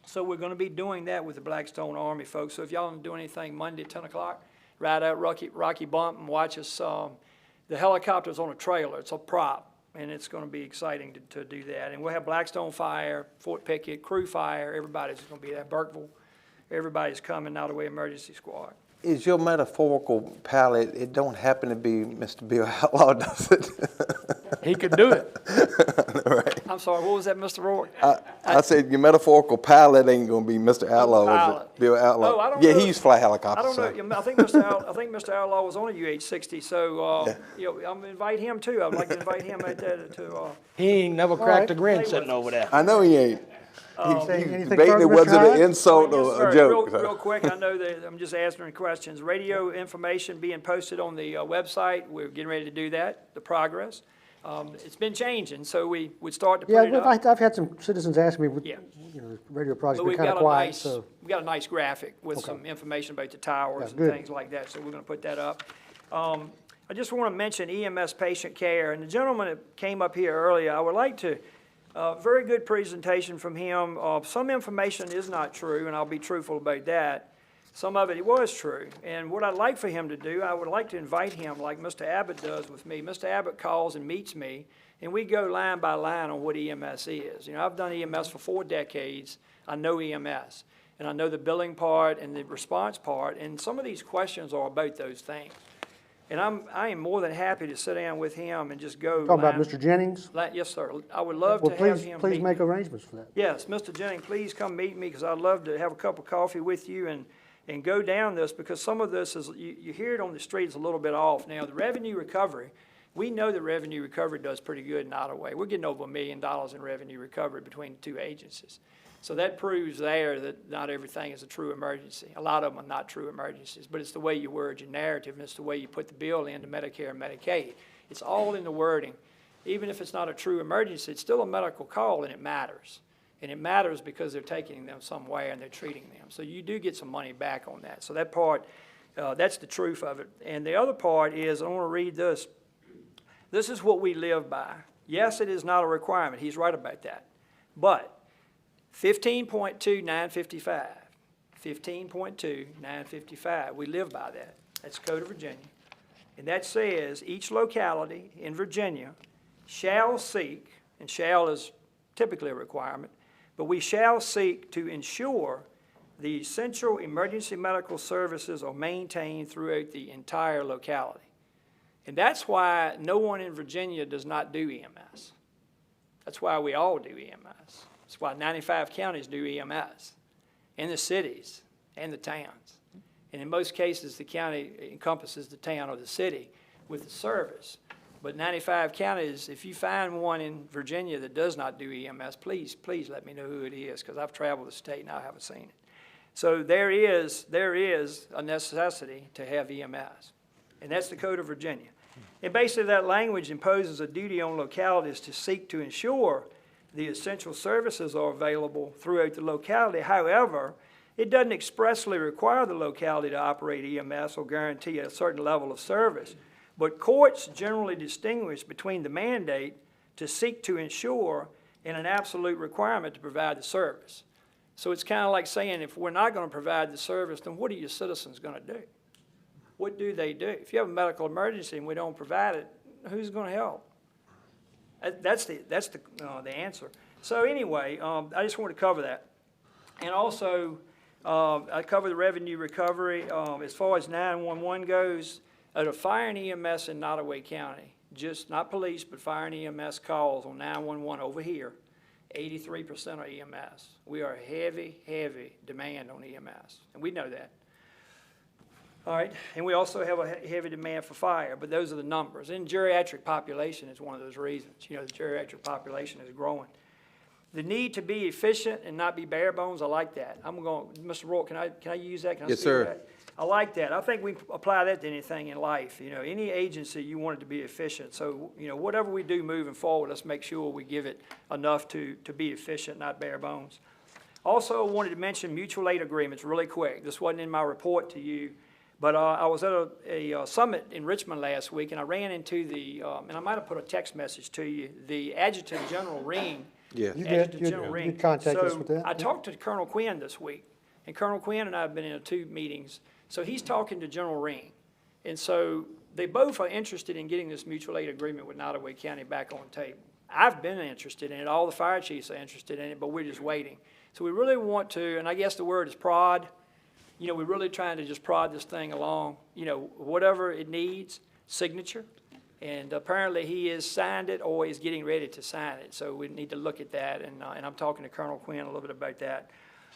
So we're going to be doing that with the Blackstone Army folks. So if y'all don't do anything Monday at 10 o'clock, ride out Rocky Bump and watch us. The helicopter's on a trailer. It's a prop, and it's going to be exciting to do that. And we'll have Blackstone Fire, Fort Pickett, Crew Fire. Everybody's going to be there. Burkeville. Everybody's coming. Nottoway Emergency Squad. Is your metaphorical palette, it don't happen to be Mr. Bill Outlaw, does it? He could do it. Right. I'm sorry, what was that, Mr. Rourke? I said your metaphorical pilot ain't gonna be Mr. Outlaw, is Pilot. it? Bill Outlaw. Oh, I don't Yeah, know. he used to fly I helicopters. don't know. I think Mr. Outlaw was on a UH-60, so you know, I'm gonna invite him too. I'd like to invite him at that to. He ain't never cracked a grin Play sitting with over there. I know he ain't. Saying He anything debating further, it was Mr. it Hyde? an insult Yes, or sir. a joke. Real quick, I know that I'm just answering questions. Radio information being posted on the website. We're getting ready to do that, the progress. It's been changing, so we would start to put it Yeah, up. I've had some citizens ask me, Yeah. you know, the radio project's But been we've kind got of a quiet, nice, so. we've got a nice graphic with Okay. some information about the towers Yeah, and good. things like that, so we're gonna put that up. I just wanna mention EMS patient care, and the gentleman that came up here earlier, I would like to, very good presentation from him. Some information is not true, and I'll be truthful about that. Some of it was true, and what I'd like for him to do, I would like to invite him, like Mr. Abbott does with me. Mr. Abbott calls and meets me, and we go line by line on what EMS is. You know, I've done EMS for 4 decades. I know EMS, and I know the billing part and the response part, and some of these questions are about those things. And I am more than happy to sit down with him and just go. Talking about Mr. Jennings? Yes, sir. I would love Well, to have please, him please meet make me. arrangements for that. Yes, Mr. Jennings, please come meet me, because I'd love to have a cup of coffee with you and go down this, because some of this is, you hear it on the street, it's a little bit off. Now, the revenue recovery, we know that revenue recovery does pretty good in Nottoway. We're getting over $1 million in revenue recovery between the 2 agencies. So that proves there that not everything is a true emergency. A lot of them are not true emergencies, but it's the way you word your narrative, and it's the way you put the bill into Medicare and Medicaid. It's all in the wording. Even if it's not a true emergency, it's still a medical call, and it matters. And it matters because they're taking them somewhere and they're treating them. So you do get some money back on that. So that part, that's the truth of it. And the other part is, I want to read this. This is what we live by. Yes, it is not a requirement. He's right about that. But 15.2955. 15.2955. We live by that. That's Code of Virginia. And that says each locality in Virginia shall seek, and shall is typically a requirement, but we shall seek to ensure the essential emergency medical services are maintained throughout the entire locality. And that's why no one in Virginia does not do EMS. That's why we all do EMS. That's why 95 counties do EMS, in the cities and the towns. And in most cases, the county encompasses the town or the city with the service. But 95 counties, if you find one in Virginia that does not do EMS, please let me know who it is, because I've traveled the state and I haven't seen it. So there is a necessity to have EMS, and that's the Code of Virginia. And basically that language imposes a duty on localities to seek to ensure the essential services are available throughout the locality. However, it doesn't expressly require the locality to operate EMS or guarantee a certain level of service. But courts generally distinguish between the mandate to seek to ensure and an absolute requirement to provide the service. So it's kind of like saying, if we're not going to provide the service, then what are your citizens going to do? What do they do? If you have a medical emergency and we don't provide it, who's going to help? That's the answer. So anyway, I just wanted to cover that. And also, I covered the revenue recovery. As far as 911 goes, at a fire and EMS in Nottoway County, just not police, but fire and EMS calls on 911 over here, 83% are EMS. We are heavy demand on EMS, and we know that. All right, and we also have a heavy demand for fire, but those are the numbers. And geriatric population is one of those reasons. You know, the geriatric population is growing. The need to be efficient and not be bare bones, I like that. I'm going, Mr. Rourke, can I use that? Can I Yes, steal sir. that? I like that. I think we apply that to anything in life. You know, any agency, you want it to be efficient. So, you know, whatever we do moving forward, let's make sure we give it enough to be efficient, not bare bones. Also, I wanted to mention mutual aid agreements really quick. This wasn't in my report to you, but I was at a summit in Richmond last week, and I ran into the, and I might have put a text message to you, the Adjutant General Ring. Yes. You Adjutant did, General you Ring. contact us with that. So I talked to Colonel Quinn this week, and Colonel Quinn and I have been in 2 meetings. So he's talking to General Ring. And so they both are interested in getting this mutual aid agreement with Nottoway County back on the table. I've been interested in it. All the fire chiefs are interested in it, but we're just waiting. So we really want to, and I guess the word is prod. You know, we're really trying to just prod this thing along, you know, whatever it needs, signature. And apparently he has signed it or is getting ready to sign it. So we need to look at that, and I'm talking to Colonel Quinn a little bit about that.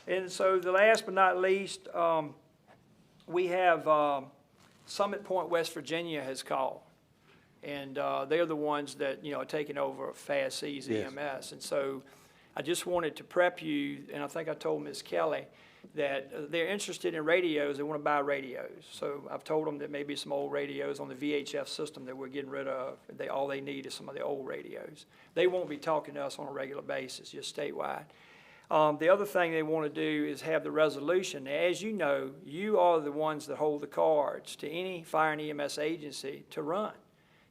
And so the last but not least, we have Summit Point, West Virginia has called. And they're the ones that, you know, are taking over Fast Seas Yes. EMS. And so I just wanted to prep you, and I think I told Ms. Kelly, that they're interested in radios. They want to buy radios. So I've told them that maybe some old radios on the VHF system that we're getting rid of. All they need is some of the old radios. They won't be talking to us on a regular basis, just statewide. The other thing they want to do is have the resolution. As you know, you are the ones that hold the cards to any fire and EMS agency to run.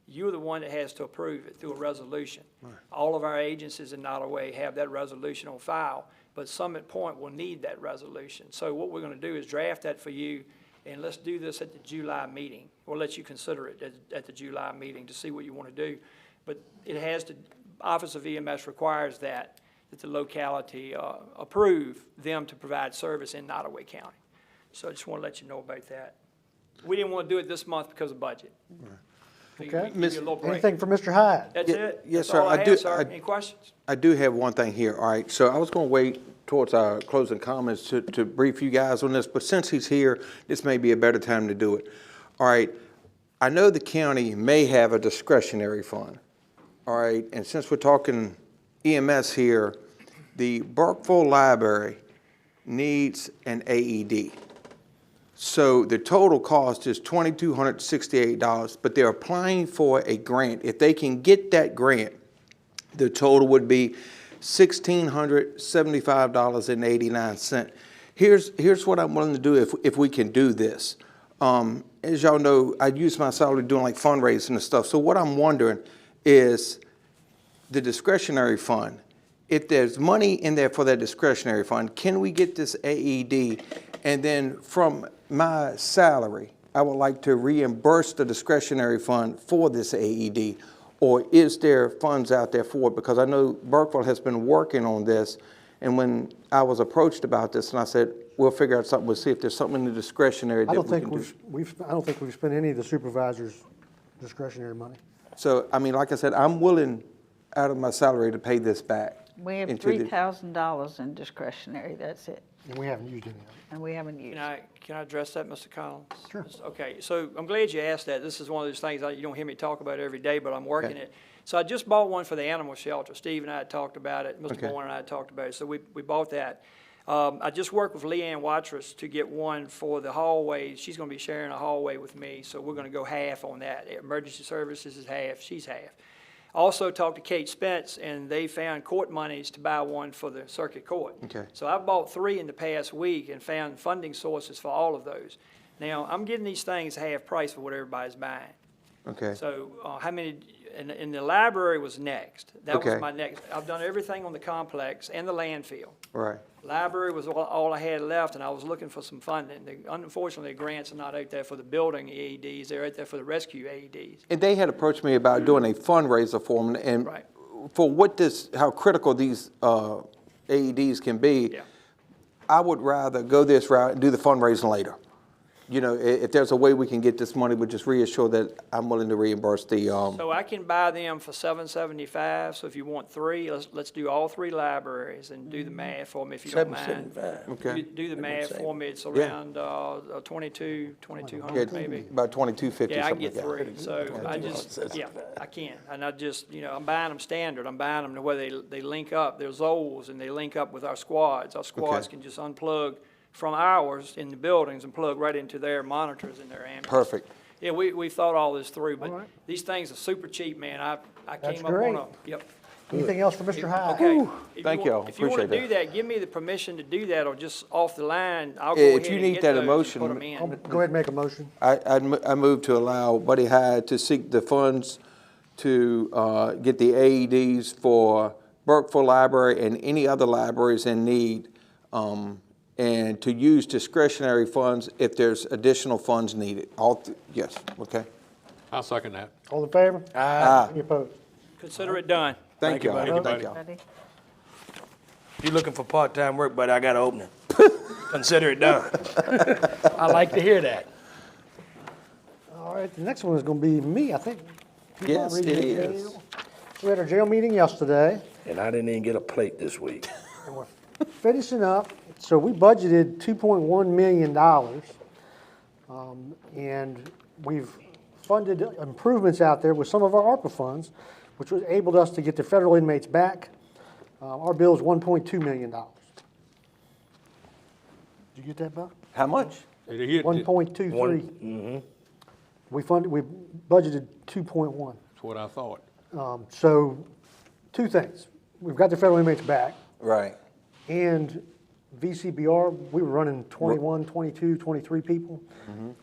You're the one that has to approve it through a resolution. Right. All of our agencies in Nottoway have that resolution on file, but Summit Point will need that resolution. So what we're going to do is draft that for you, and let's do this at the July meeting. We'll let you consider it at the July meeting to see what you want to do. But it has to, Office of EMS requires that the locality approve them to provide service in Nottoway County. So I just want to let you know about that. We didn't want to do it this month because of budget. Right. Okay. Give you a little break. Anything for Mr. Hyde? That's it? Yes, That's sir. all I I do- have, sir. I- Any questions? I do have one thing here, all right? So I was going to wait towards our closing comments to brief you guys on this, but since he's here, this may be a better time to do it. All right, I know the county may have a discretionary fund, all right? And since we're talking EMS here, the Burkeville Library needs an AED. So the total cost is $2,268, but they're applying for a grant. If they can get that grant, the total would be $1,675.89. Here's what I'm willing to do if we can do this. As y'all know, I use my salary doing like fundraising and stuff. So what I'm wondering is the discretionary fund, if there's money in there for that discretionary fund, can we get this AED? And then from my salary, I would like to reimburse the discretionary fund for this AED. Or is there funds out there for it? Because I know Burkeville has been working on this. And when I was approached about this, and I said, we'll figure out something, we'll see if there's something in the discretionary I that don't we think can do. I don't think we've spent any of the supervisors' discretionary money. So, I mean, like I said, I'm willing out of my salary to pay this back. We have into the- $3,000 in discretionary, that's it, And we haven't used any of it. and we haven't used it. Can I address that, Mr. Collins? Sure. Okay, so I'm glad you asked that. This is one of those things you don't hear me talk about every day, but I'm working Okay. it. So I just bought one for the animal shelter. Steve and I had talked about it. Mr. Okay. Bourne and I had talked about it. So we bought that. I just worked with Leanne Watrous to get one for the hallway. She's gonna be sharing a hallway with me, so we're gonna go half on that. Emergency services is half, she's half. Also talked to Kate Spence, and they found court monies to buy one for the circuit court. Okay. So I've bought 3 in the past week and found funding sources for all of those. Now, I'm getting these things half price for what everybody's buying. Okay, So how many, and the library was next. That was Okay. my next. I've done everything on the complex and the landfill. right. Library was all I had left, and I was looking for some funding. Unfortunately, the grants are not out there for the building AEDs, they're out there for the rescue AEDs. And they had approached me about doing a fundraiser for them, and Right. for how critical these AEDs can be, Yeah. I would rather go this route and do the fundraising later. You know, if there's a way we can get this money, but just reassure that I'm willing to reimburse the, So I can buy them for $775, so if you want 3, let's do all 3 libraries and do the math for me if you don't mind. $775. Okay. Do the math same. for me, it's Yeah. around 2200 yeah, maybe. about 2250, Yeah, I can something get like that. 3, so I just, yeah, I can. And I just, I'm buying them standard, I'm buying them to where they link up, they're Zolls, and they link up with our squads. Our squads Okay. can just unplug from ours in the buildings and plug right into their monitors in their ambulance. Perfect. Yeah, we thought all this through, but All right. these things are super cheap, man. I That's came up great. on a, yep. Anything else for Mr. Hyde? Okay. Thank y'all. If you want to Appreciate do that, give me the permission to do that, or just off the line, I'll go ahead If you and need get that those and emotion, put 'em in. Go ahead and make a motion. I move to allow Buddy Hyde to seek the funds to get the AEDs for Burkeville Library and any other libraries in need, and to use discretionary funds if there's additional funds needed. Yes, okay. I'll second that. All in favor? Aye. Any opposed? Consider it done. Thank you. buddy. Thank you. Buddy? If you're looking for part-time work, buddy, I got an opening. Consider it done. I like to hear that. All right, the next one is gonna be me, I think. Yes, it is. So we had our jail meeting yesterday, And I didn't even get a plate this week. and we're finishing up. So we budgeted $2.1 million, and we've funded improvements out there with some of our ARPA funds, which was enabled us to get the federal inmates back. Our bill is $1.2 million. Did you get that, Buck? How much? Did he hit- 1.23. We budgeted 2.1. That's what I thought. So, 2 things. We've got the federal inmates back, Right. and VCBR, we were running 21, 22, 23 people.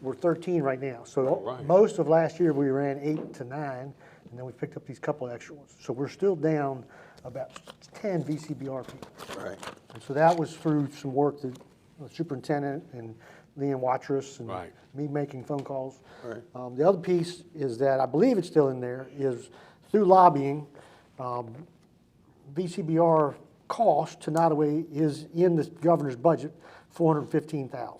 We're 13 right now. So Right. most of last year, we ran 8 to 9, and then we picked up these couple extra ones. So we're still down about 10 VCBR people. Right. And so that was through some work that the superintendent and Leanne Watrous and Right. me making phone calls. Right. The other piece is that, I believe it's still in there, is through lobbying, VCBR cost to Nottoway is in the governor's budget, $415,000.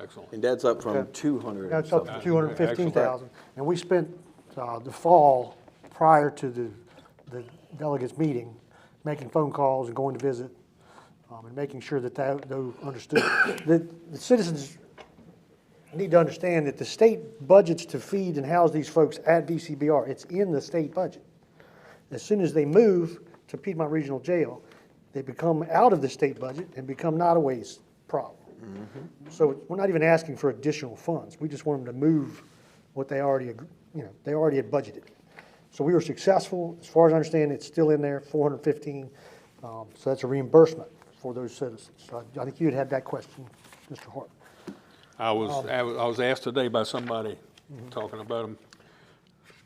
Excellent. And that's up from Okay. 200. That's up to Excellent. $215,000. And we spent the fall prior to the delegates meeting, making phone calls and going to visit, and making sure that they understood. The citizens need to understand that the state budgets to feed and house these folks at VCBR, it's in the state budget. As soon as they move to Piedmont Regional Jail, they become out of the state budget and become Nottoway's problem. So we're not even asking for additional funds. We just want them to move what they already, they already had budgeted. So we were successful. As far as I understand, it's still in there, 415. So that's a reimbursement for those citizens. So I think you had that question, Mr. Hart. I was asked today by somebody talking about them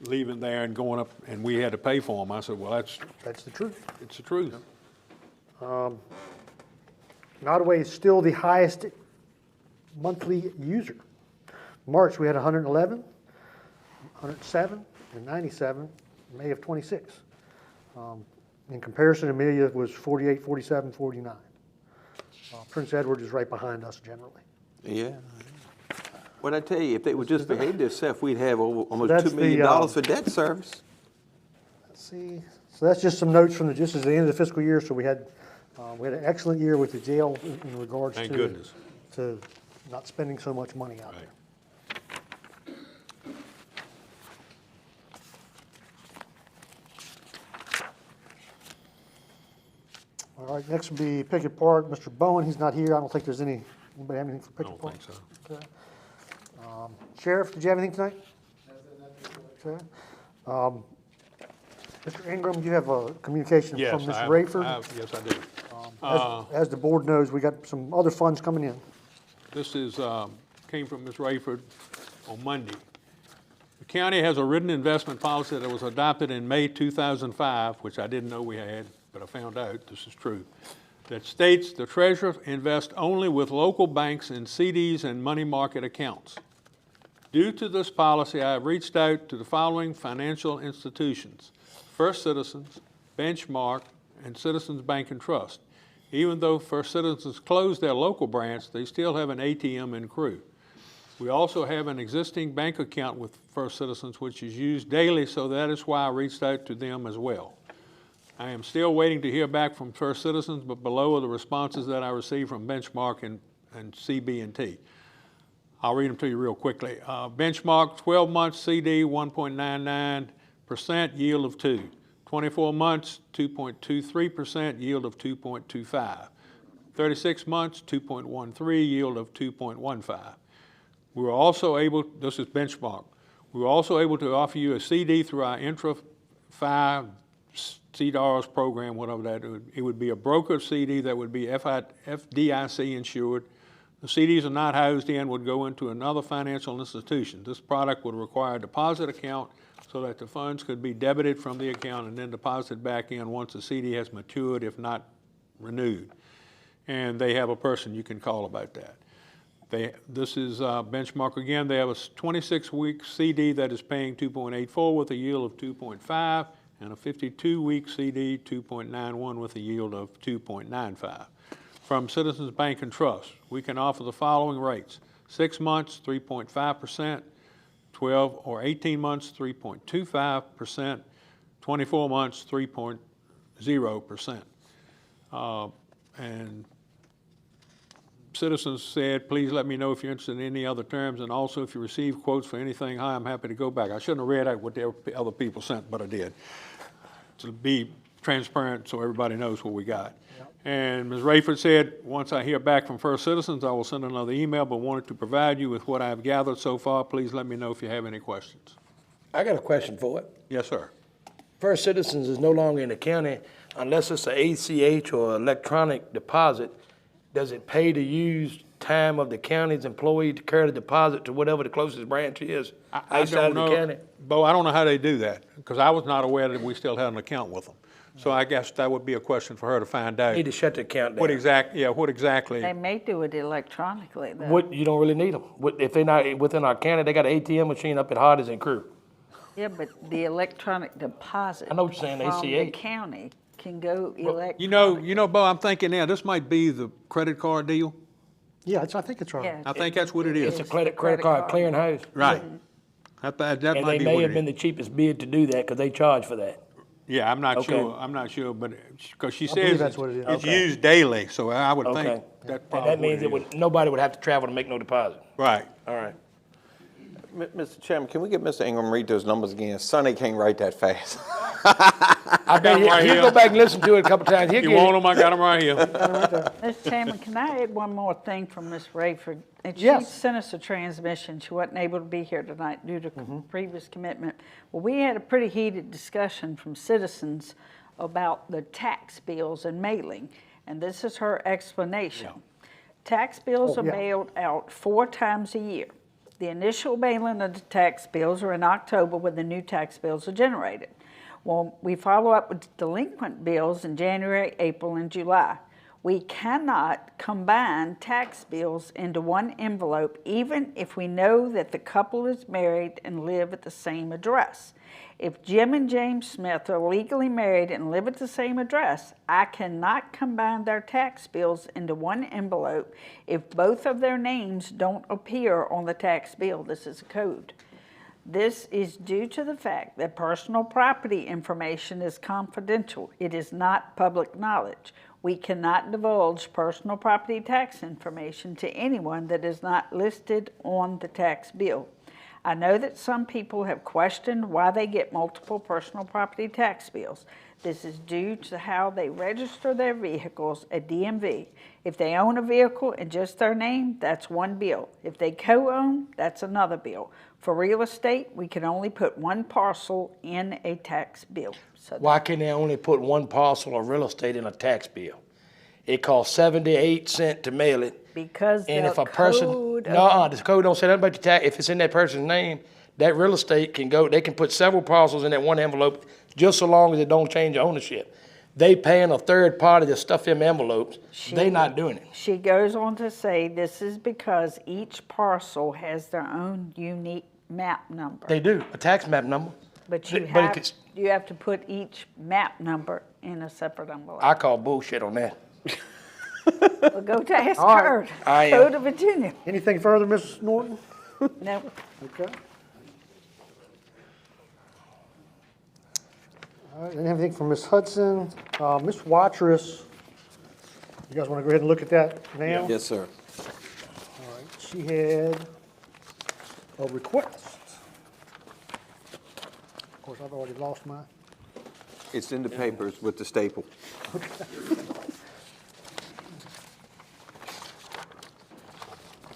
leaving there and going up, and we had to pay for them. I said, well, That's the truth. it's the truth. Nottoway is still the highest monthly user. March, we had 111, 107, and 97, May of 26. In comparison, Amelia was 48, 47, 49. Prince Edward is right behind us generally. Yeah. What I tell you, if they would just behave themselves, we'd have almost That's $2 million for debt service. Let's see, so that's just some notes from just as the end of the fiscal year. So we had an excellent year with the jail in regards Thank to goodness. to not spending so much money out there. All right, next will be Pickett Park. Mr. Bowen, he's not here. I don't think there's anybody have anything for I Pickett don't Park? think so. Okay. Sheriff, did you have anything tonight? Okay. Mr. Ingram, you have a communication Yes, from Ms. I have- Rayford. yes, I do. As the board knows, we got some other funds coming in. This is, came from Ms. Rayford on Monday. The county has a written investment policy that was adopted in May 2005, which I didn't know we had, but I found out this is true, that states the treasurer invests only with local banks in CDs and money market accounts. Due to this policy, I have reached out to the following financial institutions: First Citizens, Benchmark, and Citizens Bank and Trust. Even though First Citizens closed their local branch, they still have an ATM in Crew. We also have an existing bank account with First Citizens, which is used daily, so that is why I reached out to them as well. I am still waiting to hear back from First Citizens, but below are the responses that I received from Benchmark and CB&T. I'll read them to you real quickly. Benchmark, 12 months CD, 1.99%, yield of 2. 24 months, 2.23%, yield of 2.25. 36 months, 2.13, yield of 2.15. We were also able, this is Benchmark, we were also able to offer you a CD through our Intra-5 CDARS program, whatever that is. It would be a brokered CD that would be FDIC insured. The CDs are not housed in, would go into another financial institution. This product would require a deposit account so that the funds could be debited from the account and then deposited back in once the CD has matured, if not renewed. And they have a person you can call about that. This is Benchmark again. They have a 26-week CD that is paying 2.84 with a yield of 2.5, and a 52-week CD, 2.91 with a yield of 2.95. From Citizens Bank and Trust, we can offer the following rates: 6 months, 3.5%, 12 or 18 months, 3.25%, 24 months, 3.0%. And Citizens said, please let me know if you're interested in any other terms, and also if you receive quotes for anything high, I'm happy to go back. I shouldn't have read out what the other people sent, but I did, to be transparent so everybody knows what we got. Yep. And Ms. Rayford said, once I hear back from First Citizens, I will send another email, but wanted to provide you with what I've gathered so far. Please let me know if you have any questions. I got a question for it. Yes, sir. First Citizens is no longer in the county unless it's an ACH or electronic deposit. Does it pay to use time of the county's employee to carry the deposit to whatever the closest branch is outside of the county? Bo, I don't know how they do that, because I was not aware that we still had an account with them. So I guess that would be a question for her to find out. Need to shut the account down. What exactly? They may do it electronically, though. What, you don't really need them. If they're not within our county, they got an ATM machine up at Hardee's and Crew. Yeah, but the electronic deposit I know what you're saying, from the ACH. county can go electronic. You know, Bo, I'm thinking now, this might be the credit card deal. Yeah, I think it's right. Yeah, I think that's what it is. It's a credit card clearing house. Right. That And might they be may what have it been is. the cheapest bid to do that because they charge for that. Yeah, I'm not Okay. sure, but, because she believe says that's what it is. it's Okay. used daily, so I would Okay. think that's And probably that means what it is. nobody would have to travel to make no deposit. Right. All right. Mr. Chairman, can we get Mr. Ingram read those numbers again? Sonny can't write that fast. I bet right he'll here. go back and listen to it a couple times. He'll You get want it. them? I got them right here. Mr. Chairman, can I add one more thing from Ms. Rayford? And she Yes. sent us a transmission. She wasn't able to be here tonight due to previous commitment. Well, we had a pretty heated discussion from citizens about the tax bills and mailing, and this is her explanation. Tax bills Oh, are yeah. mailed out 4 times a year. The initial mailing of the tax bills are in October when the new tax bills are generated. Well, we follow up with delinquent bills in January, April, and July. We cannot combine tax bills into one envelope, even if we know that the couple is married and live at the same address. If Jim and James Smith are legally married and live at the same address, I cannot combine their tax bills into one envelope if both of their names don't appear on the tax bill. This is a code. This is due to the fact that personal property information is confidential. It is not public knowledge. We cannot divulge personal property tax information to anyone that is not listed on the tax bill. I know that some people have questioned why they get multiple personal property tax bills. This is due to how they register their vehicles at DMV. If they own a vehicle in just their name, that's one bill. If they co-own, that's another bill. For real estate, we can only put one parcel in a tax bill. So Why can they only put one parcel of real estate in a tax bill? It costs 78 cents to mail it. because And the if a person, code the code don't say nothing about the tax, if it's in that person's name, that real estate can go, they can put several parcels in that one envelope, just so long as it don't change ownership. They paying a third party to stuff them envelopes, they not doing it. She goes on to say this is because each parcel has their own unique map number. They do, a tax map number. But you have to put each map number in a separate envelope. I call bullshit on that. Well, go to ask All right. her. I am. Code of Virginia. Anything further, Mrs. Norton? No. Okay. All right, and anything from Ms. Hudson? Ms. Watrous, you guys want to go ahead and look at that now? Yes, sir. All right, she had a request. Of course, I've already lost mine. It's in the papers with the staple.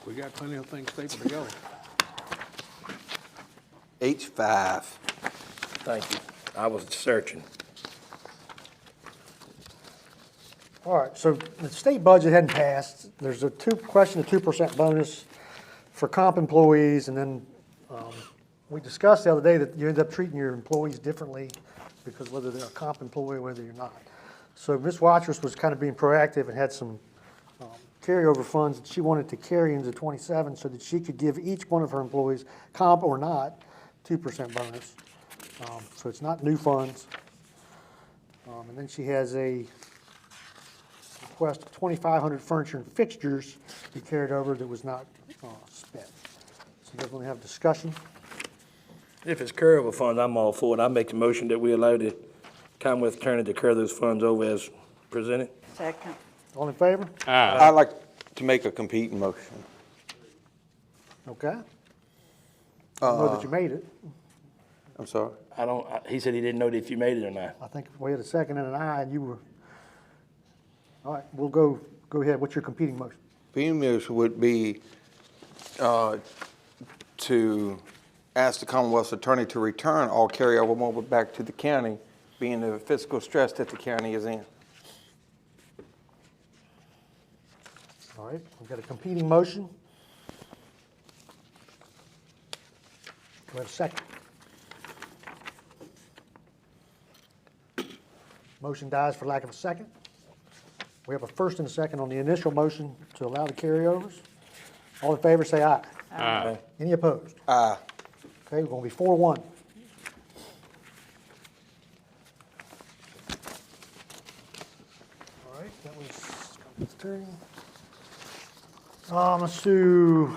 We got plenty of things stapled together. H5. Thank you. I was searching. All right, so the state budget hadn't passed. There's a question of 2% bonus for comp employees, and then we discussed the other day that you end up treating your employees differently because whether they're a comp employee or whether you're not. So Ms. Watrous was kind of being proactive and had some carryover funds that she wanted to carry into 27 so that she could give each one of her employees, comp or not, 2% bonus. So it's not new funds. And then she has a request of 2,500 furniture and fixtures to be carried over that was not spent. So you guys want to have discussion? If it's carryover funds, I'm all for it. I make the motion that we allow the Commonwealth Attorney to carry those funds over as presented. Second. All in favor? I'd like to make a competing motion. Okay. I know that you made it. I'm sorry. He said he didn't know if you made it or not. I think we had a second and an aye, and you were. All right, we'll go ahead. What's your competing motion? Competing motion would be to ask the Commonwealth's Attorney to return all carryover mobile back to the county, being the fiscal stress that the county is in. All right, we've got a competing motion. Do I have a second? Motion dies for lack of a second. We have a first and a second on the initial motion to allow the carryovers. All in favor, say aye. Aye. Any opposed? Aye. Okay, we're going to be 4-1. All right, that was Commonwealth Attorney. Let's do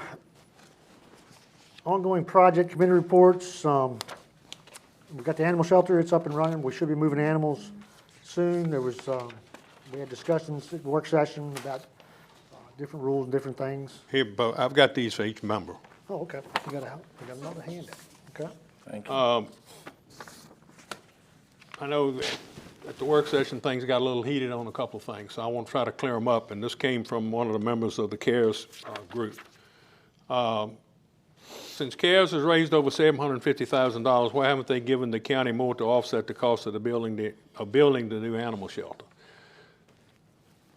ongoing project committee reports. We've got the animal shelter, it's up and running. We should be moving animals soon. There was, we had discussions at the work session about different rules and different things. Here, Bo, I've got these for each member. Oh, okay. We got another handout. Okay. Thank you. I know that at the work session, things got a little heated on a couple of things, so I want to try to clear them up, and this came from one of the members of the CARES group. Since CARES has raised over $750,000, why haven't they given the county more to offset the cost of building the new animal shelter?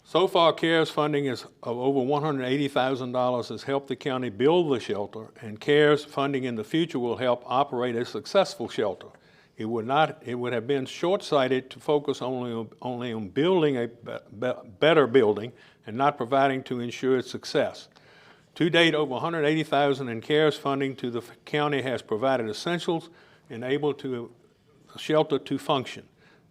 So far, CARES funding is of over $180,000 has helped the county build the shelter, and CARES funding in the future will help operate a successful shelter. It would have been short-sighted to focus only on building a better building and not providing to ensure its success. To date, over $180,000 in CARES funding to the county has provided essentials enabled to shelter to function.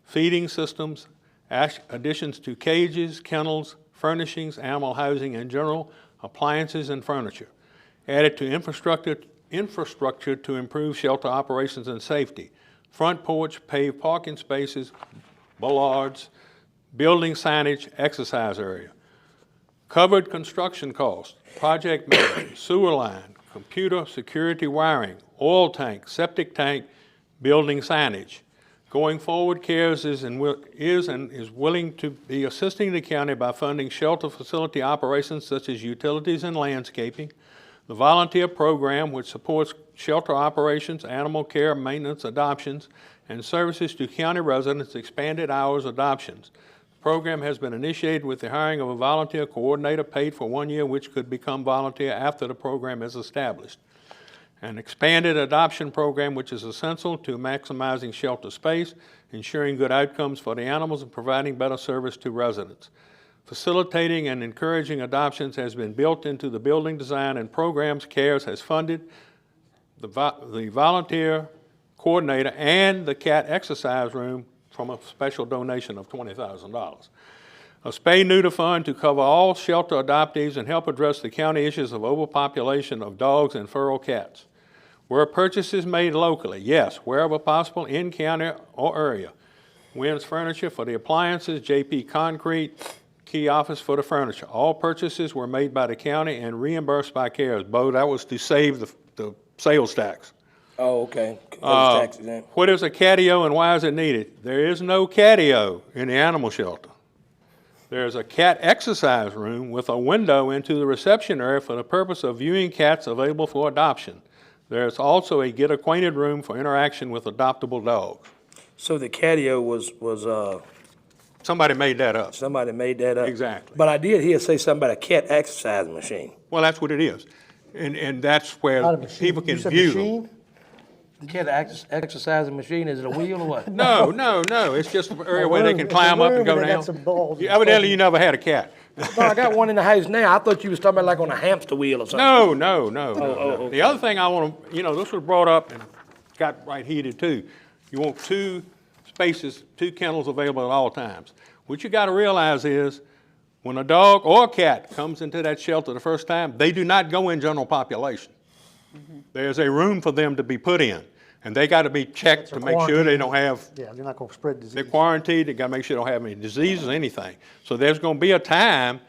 Feeding systems, additions to cages, kennels, furnishings, animal housing in general, appliances and furniture. Added to infrastructure to improve shelter operations and safety. Front porch, paved parking spaces, bollards, building signage, exercise area. Covered construction costs, project management, sewer line, computer security wiring, oil tank, septic tank, building signage. Going forward, CARES is willing to be assisting the county by funding shelter facility operations such as utilities and landscaping, the volunteer program, which supports shelter operations, animal care, maintenance, adoptions, and services to county residents, expanded hours adoptions. The program has been initiated with the hiring of a volunteer coordinator paid for 1 year, which could become volunteer after the program is established. An expanded adoption program, which is essential to maximizing shelter space, ensuring good outcomes for the animals, and providing better service to residents. Facilitating and encouraging adoptions has been built into the building design and programs CARES has funded. The volunteer coordinator and the cat exercise room from a special donation of $20,000. A spay-neuter fund to cover all shelter adoptees and help address the county issues of overpopulation of dogs and feral cats. Where purchases made locally, yes, wherever possible, in county or area. Wynn's Furniture for the appliances, JP Concrete, Key Office for the furniture. All purchases were made by the county and reimbursed by CARES. Bo, that was to save the sales tax. Oh, okay. Tax exempt. What is a catio and why is it needed? There is no catio in the animal shelter. There's a cat exercise room with a window into the reception area for the purpose of viewing cats available for adoption. There's also a get acquainted room for interaction with adoptable dogs. So the catio was Somebody made that up. somebody made that up? Exactly. But I did hear say something about a cat exercise machine. Well, that's what it is. And that's where Not a machine. people can You said view them. machine? The cat exercise machine, is it a wheel or what? No, it's just an area where they can It's a climb up room and go they got down. some balls and Evidently, stuff. you never had a cat. No, I got one in the house now. I thought you was talking about like on a hamster wheel or something. No. okay. The other thing I want to, this was brought up and got right heated too. You want two kennels available at all times. What you got to realize is when a dog or a cat comes into that shelter the first time, they do not go in general population. There's a room for them to be put in, and they got to be checked to make sure they don't have. Yeah, they're not gonna spread They're disease. quarantined, they gotta make sure they don't have any diseases or anything. So there's gonna be a time,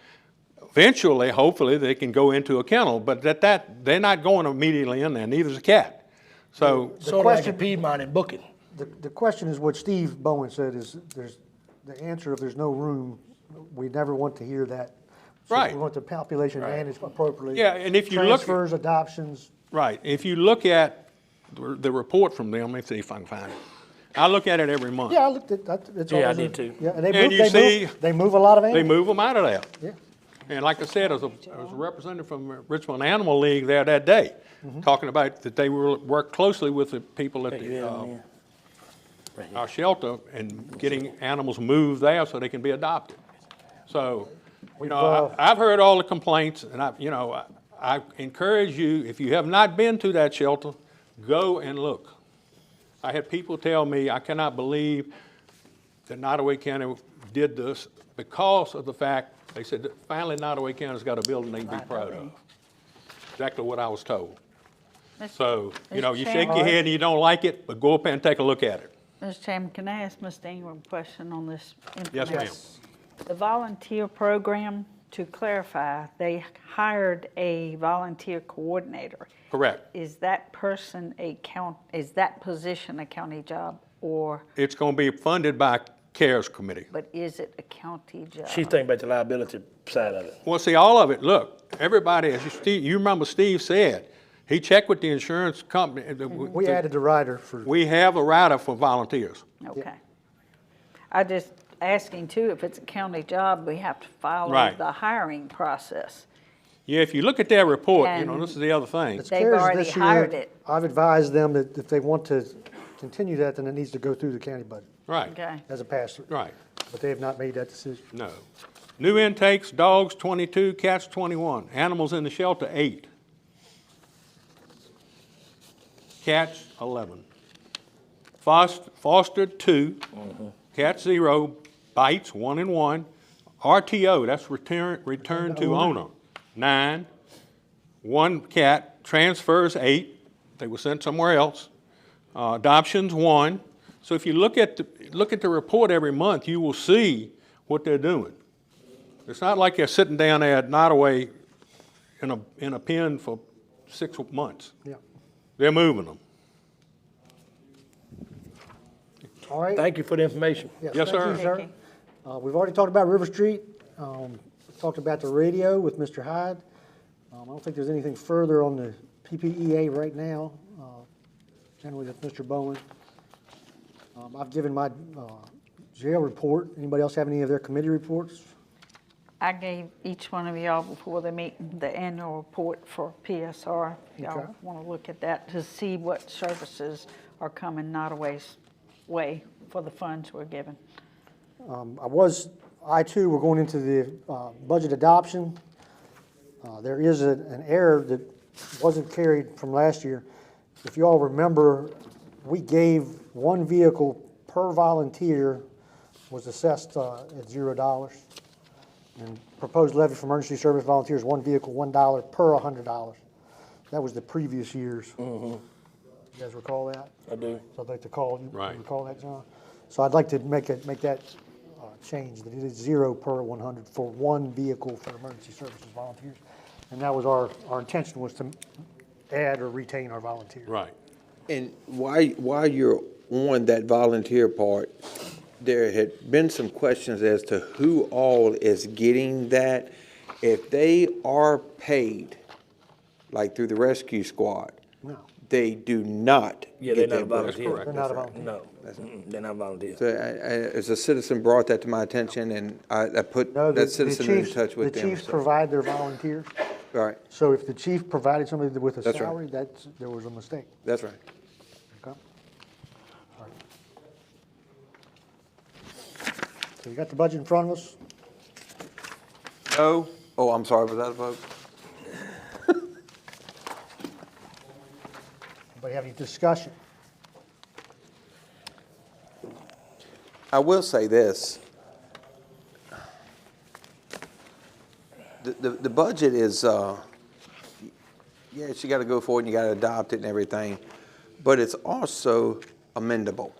eventually, hopefully, they can go into a kennel, but they're not going immediately in there, neither is a cat. So, Sort of like a Piedmont and Booking. The question is what Steve Bowen said is the answer if there's no room, we never want to hear that. So Right. We want the population managed appropriately. Yeah, and if you look- Transfers, adoptions, right, if you look at the report from them, let me see if I can find it. I look at it every month. yeah, I looked at, it's all. Yeah, I in there. did too. Yeah, and And you see- they move a lot of They animals. move them out of there. Yeah. And like I said, I was a representative from Richmond Animal League there that day, talking about that they will work closely with the people at our shelter and getting animals moved there so they can be adopted. So, I've heard all the complaints, and I encourage you, if you have not been to that shelter, go and look. I had people tell me, I cannot believe that Nottoway County did this because of the fact, they said, that finally Nottoway County's got a building they can be proud of. Exactly what I was told. So, you Mr. shake Chairman. your head and you don't like it, but go up there and take a look at it. Mr. Chairman, can I ask Mr. Ingram a question on this Yes, information? ma'am. The volunteer program, to clarify, they hired a volunteer coordinator. Correct. Is that position a county job, or, It's going to be funded by CARES Committee. but is it a county job? She's thinking about the liability side of it. Well, see, all of it, look, everybody, you remember Steve said, he checked with the insurance company. We added the rider for, We have a rider for volunteers. Okay. I just asking too, if it's a county job, we have to follow Right. the hiring process. Yeah, if you look at their report, And this is the other thing. it's They've CARES already this year. hired it. I've advised them that if they want to continue that, then it needs to go through the county budget Right, Okay. as a pass-through. right, But they have not made that decision. no. New intakes, dogs 22, cats 21, animals in the shelter 8. Cats 11. Fostered 2, cats 0, bites 1 and 1. RTO, that's return to owner, 9. 1 cat, transfers 8, they were sent somewhere else. Adoptions 1. So if you look at the report every month, you will see what they're doing. It's not like they're sitting down there at Nottoway in a pen for 6 months. Yeah. They're moving them. All right? Thank you for the information. Yes, thank sir. you, sir. We've already talked about River Street, talked about the radio with Mr. Hyde. I don't think there's anything further on the PPEA right now, generally with Mr. Bowen. I've given my jail report. Anybody else have any of their committee reports? I gave each one of y'all before the meeting the annual report for PSR. Okay. Y'all want to look at that to see what services are coming Nottoway's way for the funds we're given. I too, we're going into the budget adoption. There is an error that wasn't carried from last year. If you all remember, we gave 1 vehicle per volunteer was assessed at $0. And proposed levy for emergency service volunteers, 1 vehicle, $1 per $100. That was the previous years. You guys recall that? I do. So I'd like to call, you Right. recall that, John? So I'd like to make that change, that it is 0 per 100 for 1 vehicle for emergency services volunteers. And that was our intention, was to add or retain our volunteers. Right. And while you're on that volunteer part, there had been some questions as to who all is getting that. If they are paid, like through the rescue squad, No, they do not Yeah, they're get not that bonus. volunteers. correct. they're not a volunteer. No, they're not volunteers. So as a citizen brought that to my attention, and I put No, that citizen in touch with the them. chiefs so- provide their volunteers. Right, So if the chief provided somebody with a That's right. salary, there was a mistake. that's right. Okay? All right. So you got the budget in front of us? No, oh, I'm sorry, was that a vote? Anybody have any discussion? I will say this. The budget is, yes, you got to go for it and you got to adopt it and everything, but it's also amendable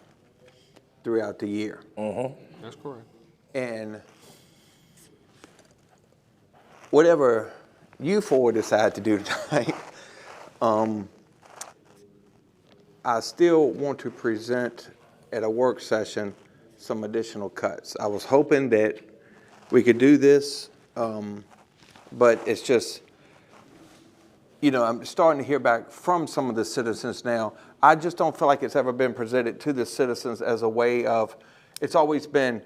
throughout the year. That's correct. And whatever you four decide to do tonight, I still want to present at a work session some additional cuts. I was hoping that we could do this, but it's just, I'm starting to hear back from some of the citizens now. I just don't feel like it's ever been presented to the citizens as a way of, it's always been,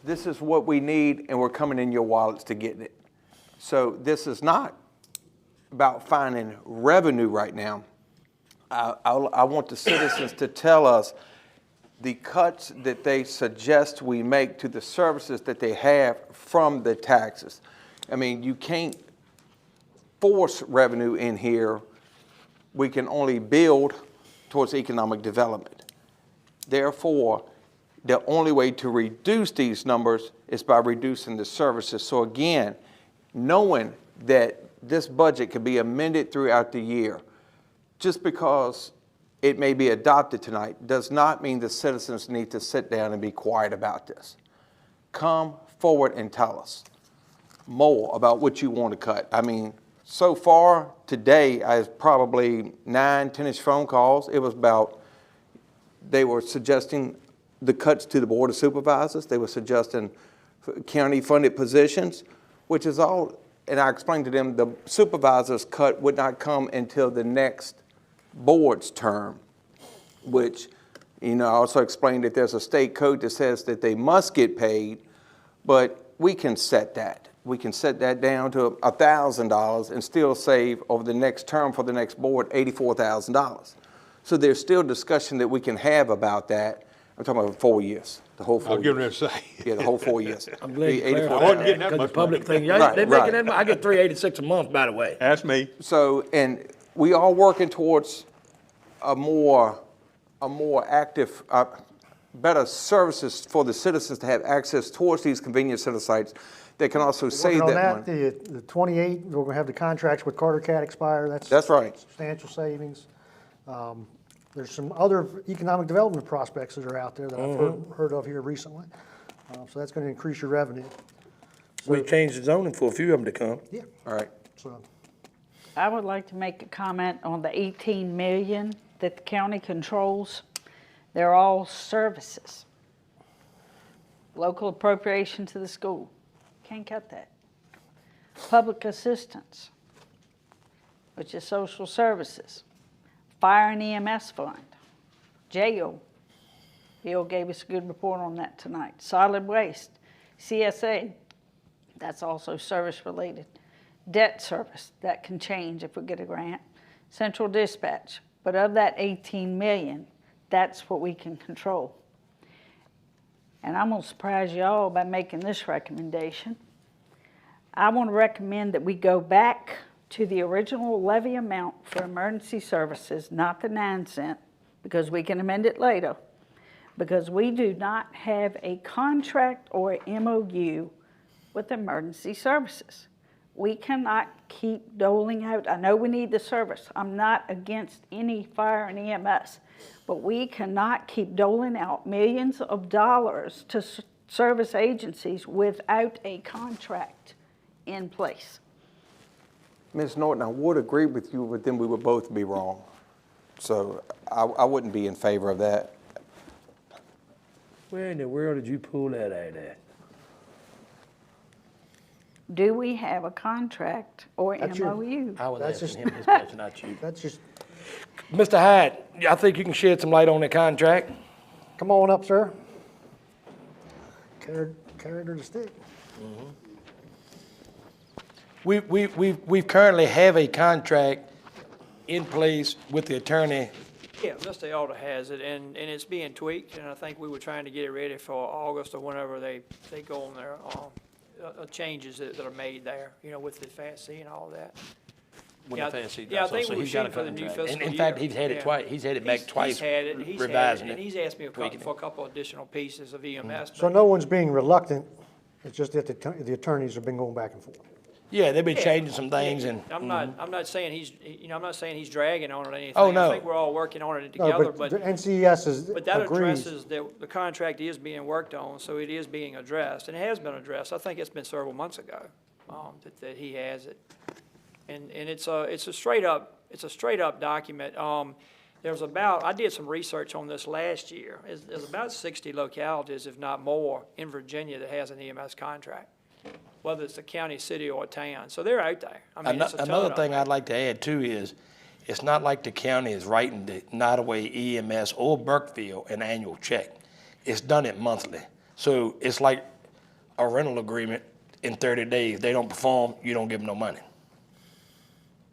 this is what we need and we're coming in your wallets to get it. So this is not about finding revenue right now. I want the citizens to tell us the cuts that they suggest we make to the services that they have from the taxes. I mean, you can't force revenue in here. We can only build towards economic development. Therefore, the only way to reduce these numbers is by reducing the services. So again, knowing that this budget can be amended throughout the year, just because it may be adopted tonight does not mean the citizens need to sit down and be quiet about this. Come forward and tell us more about what you want to cut. I mean, so far today, I have probably 9, 10-ish phone calls. It was about, they were suggesting the cuts to the Board of Supervisors. They were suggesting county-funded positions, which is all, and I explained to them the supervisors' cut would not come until the next board's term, which, I also explained that there's a state code that says that they must get paid, but we can set that. We can set that down to $1,000 and still save over the next term for the next board $84,000. So there's still discussion that we can have about that. I'm talking about 4 years, the whole 4 I'll years. give it a say. Yeah, the whole 4 years. I'm glad you Be 84. clarified I wasn't that, getting that because the much public money. thing, yeah, Right, they right. making that, I get $386 a month, by the way. That's me. So, and we are working towards a more active, better services for the citizens to have access towards these convenience center sites that can also save Working on that money. the 28, we're gonna have the contracts with Carter Cat expire, That's right. substantial savings. There's some other economic development prospects that are out there that I've heard of here recently. So that's gonna increase your revenue. We changed the zoning for a few of them to come. Yeah, All right. so, I would like to make a comment on the 18 million that the county controls. They're all services. Local appropriation to the school, can't cut that. Public assistance, which is social services. Fire and EMS fund, jail. Bill gave us a good report on that tonight. Solid waste, CSA, that's also service related. Debt service, that can change if we get a grant. Central dispatch, but of that 18 million, that's what we can control. And I'm gonna surprise y'all by making this recommendation. I wanna recommend that we go back to the original levy amount for emergency services, not the 9 cent, because we can amend it later, because we do not have a contract or a MOU with emergency services. We cannot keep doling out, I know we need the service, I'm not against any fire and EMS, but we cannot keep doling out millions of dollars to service agencies without a contract in place. Ms. Norton, I would agree with you, but then we would both be wrong. So I wouldn't be in favor of that. Where in the world did you pull that out at? Do we have a contract or That's your- MOU? I was That's asking just- him this question, not you. that's just, Mr. Hyde, I think you can shed some light on the contract. come on up, sir. Carried her to stick. We currently have a contract in place with the attorney. Yeah, Mr. Elder has it, and it's being tweaked, and I think we were trying to get it ready for August or whenever they go on their, changes that are made there, with the FASC and all that. Yeah, I think we were shooting for the new fiscal year. In fact, he's had it Yeah. twice, he's had it back twice, He's had it, revising and it. he's asked me tweaking it. for a couple additional pieces of EMS. So no one's being reluctant, it's just that the attorneys have been going back and forth. Yeah, they've been changing some things and. I'm not saying I'm not saying he's dragging on it or anything. Oh, no. I think we're all working on it No, together, but the but NCES is, But that agrees. addresses that the contract is being worked on, so it is being addressed, and it has been addressed. I think it's been several months ago, that he has it. And it's a straight up document. I did some research on this last year. There's about 60 localities, if not more, in Virginia that has an EMS contract, whether it's a county, city, or a town. So they're out there. I mean, it's a ton Another of thing them. I'd like to add too is, it's not like the county is writing the Nottoway EMS or Burkeville an annual check. It's done it monthly. So it's like a rental agreement in 30 days. They don't perform, you don't give them no money.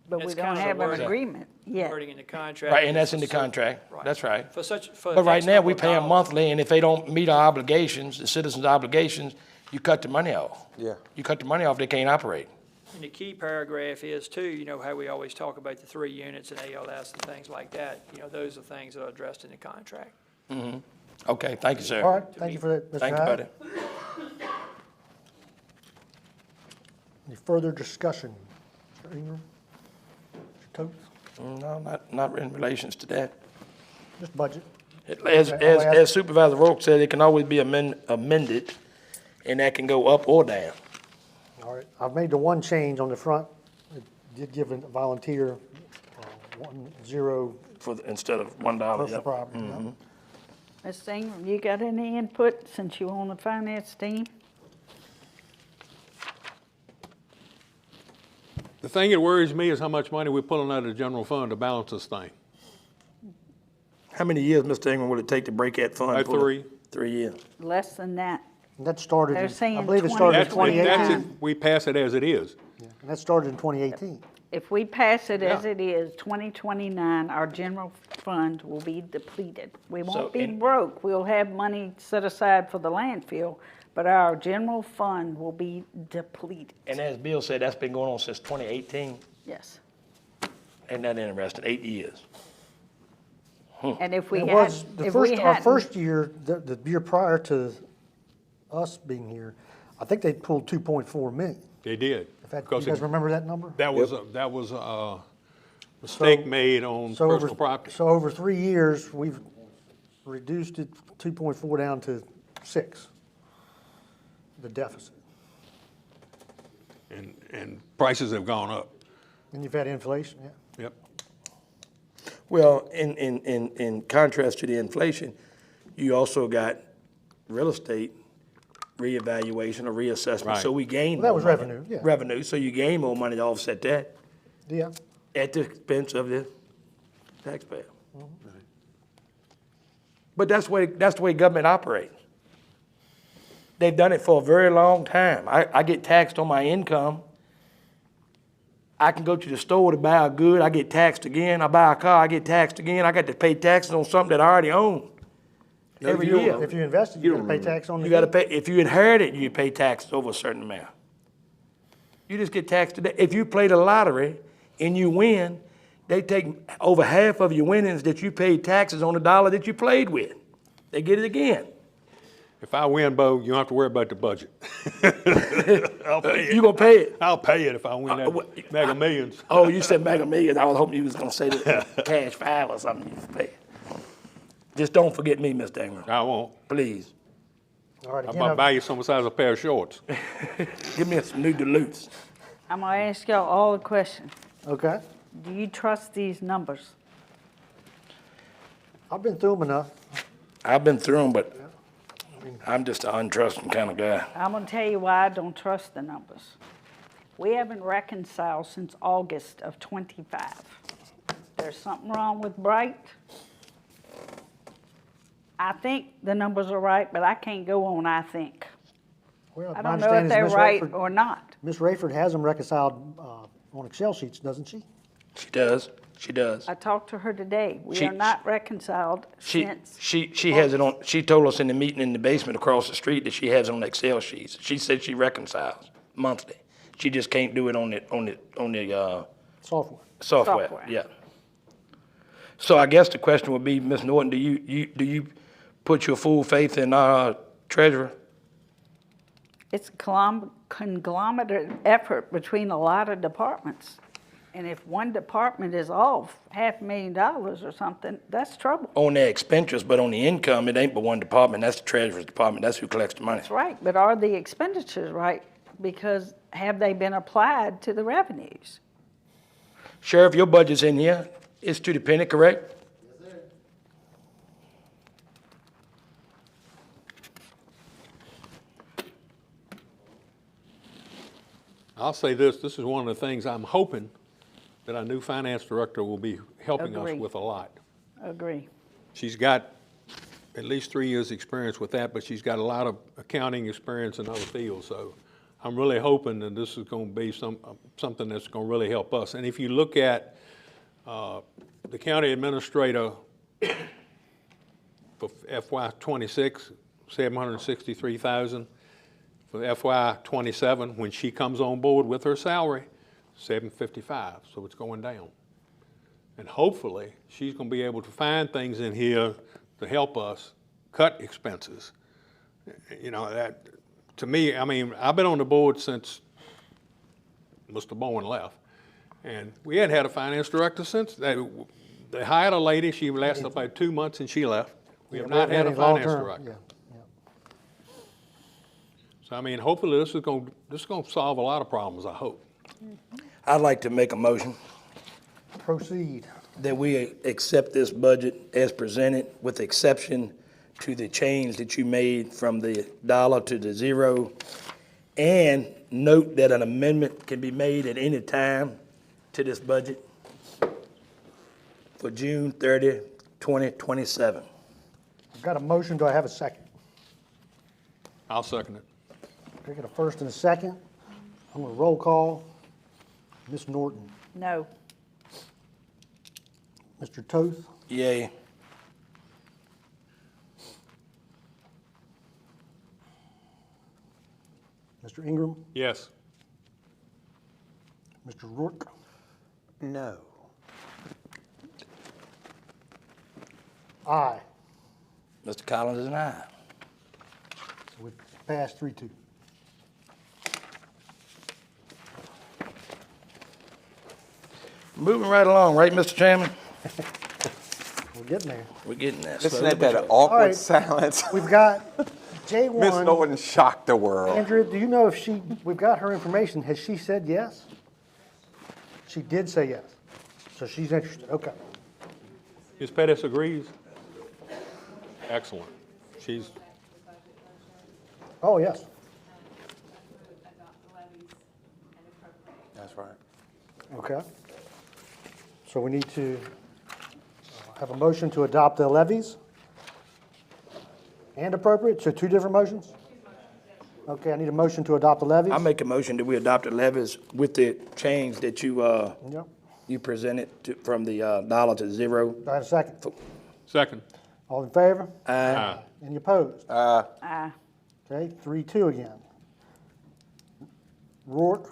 But we It's don't kind of have an wording. agreement yet. Wording in the contract. Right, and that's in the So- contract. That's right. For But right X now, number we of pay them dollars. monthly, and if they don't meet our obligations, the citizens' obligations, you cut the money off. Yeah. You cut the money off, they can't operate. And the key paragraph is too, how we always talk about the 3 units and ALS and things like that. Those are things that are addressed in the contract. Okay, thank you, sir. All right, thank you for that, Mr. Thank you, Hyde. buddy. Any further discussion? Mr. Ingram? Mr. Coates? No, not in relations to that. Just budget. As Supervisor Rourke said, it can always be amended, and that can go up or down. All right, I've made the one change on the front. It did give a volunteer 10 Instead of $1. personal Yep. property. Yep. Ms. Ingram, you got any input since you on the finance team? The thing that worries me is how much money we're pulling out of the general fund to balance this thing. How many years, Mr. Ingram, will it take to break that fund? About 3. 3 years. Less than that. And that started, They're saying I believe it started in 20. That's 2018. if we pass it as it is. And that started in 2018. If we pass it as Yeah. it is, 2029, our general fund will be depleted. We So won't be in- broke. We'll have money set aside for the landfill, but our general fund will be depleted. And as Bill said, that's been going on since 2018. Yes. Ain't that interesting? 8 years. And if we It had, was, the if we first, our hadn't, first year, the year prior to us being here, I think they pulled 2.4 million. They did. In fact, you Because guys remember that number? that was a mistake made on So over- personal property. So over 3 years, we've reduced it 2.4 down to 6, the deficit. And prices have gone up. And you've had inflation, yeah. Yep. Well, in contrast to the inflation, you also got real estate reevaluation or reassessment. So Right. we gained Well, that more was money. revenue, yeah. Revenue, so you gain more money to offset that Yeah. at the expense of the taxpayer. But that's the way government operates. They've done it for a very long time. I get taxed on my income. I can go to the store to buy a good, I get taxed again. I buy a car, I get taxed again. I got to pay taxes on something that I already own every year. If you invested, you gotta pay tax on the. You gotta pay, if you inherit it, you pay taxes over a certain amount. You just get taxed today. If you play the lottery and you win, they take over half of your winnings that you paid taxes on the dollar that you played with. They get it again. If I win, Bo, you don't have to worry about the budget. I'll pay it. You gonna pay it? I'll pay it if I win that Mega Millions. Oh, you said Mega Millions. I was hoping you was gonna say the cash 5 or something you pay. Just don't forget me, Mr. Ingram, I won't. please. All right, I again, might buy you some size a pair of shorts. Give me some new Duluths. I'm gonna ask y'all all a question. okay. Do you trust these numbers? I've been through them enough. I've been through them, but I'm just an untrusting kind of guy. I'm gonna tell you why I don't trust the numbers. We haven't reconciled since August of '25. There's something wrong with Bright. I think the numbers are right, but I can't go on I think. Well, I my don't know if understanding is they're Ms. right Rayford- or not. Ms. Rayford has them reconciled on Excel sheets, doesn't she? She does. She does. I talked to her today. We She- are not reconciled She since. she has it on. She told us in the meeting in the basement across the street that she has it on Excel sheets. She said she reconciles monthly. She just can't do it on the Software. software. Software. Yeah. So I guess the question would be, Ms. Norton, do you put your full faith in our treasurer? It's a conglomerate effort between a lot of departments. And if one department is off $500,000 or something, that's trouble. On their expenditures, but on the income, it ain't but one department. That's the treasurer's department. That's who collects the money. That's right, but are the expenditures right? Because have they been applied to the revenues? Sheriff, your budget's in here. It's to the penny, correct? I'll say this is one of the things I'm hoping that our new finance director will be helping us Agree. with a lot. Agree. She's got at least 3 years' experience with that, but she's got a lot of accounting experience in other fields. So I'm really hoping that this is going to be something that's going to really help us. And if you look at the county administrator for FY '26, $763,000. For FY '27, when she comes on board with her salary, $755, so it's going down. And hopefully, she's gonna be able to find things in here to help us cut expenses. You know, that, to me, I mean, I've been on the board since Mr. Bowen left. And we hadn't had a finance director since. They hired a lady, she lasted about 2 months and she left. We have not had a finance director. So, I mean, hopefully this is gonna solve a lot of problems, I hope. I'd like to make a motion Proceed. that we accept this budget as presented with exception to the change that you made from the dollar to the zero. And note that an amendment can be made at any time to this budget for June 30, 2027. I've got a motion, do I have a second? I'll second it. I got a first and a second. I'm gonna roll call. Ms. Norton, No. Mr. Toth, Yay. Mr. Ingram, Yes. Mr. Rourke, No. aye. Mr. Collins is an aye. So we passed 3-2. Moving right along, right, Mr. Chairman? We're getting there. We're getting there. Listen slowly at but that surely. awkward right. silence. We've got Miss J1. Norton shocked the world. Andrea, do you know if we've got her information, has she said yes? She did say yes. So she's interested, okay. Ms. Pettis agrees? Excellent. She's, Oh, yes. That's right. Okay. So we need to have a motion to adopt the levies and appropriate, so two different motions? Okay, I need a motion to adopt the levies. I make a motion that we adopt the levies with the change that you, Yep. you presented from the dollar to zero. Do I have a second? second. All in favor? Aye. Any opposed? Aye. Okay, 3-2 again. Rourke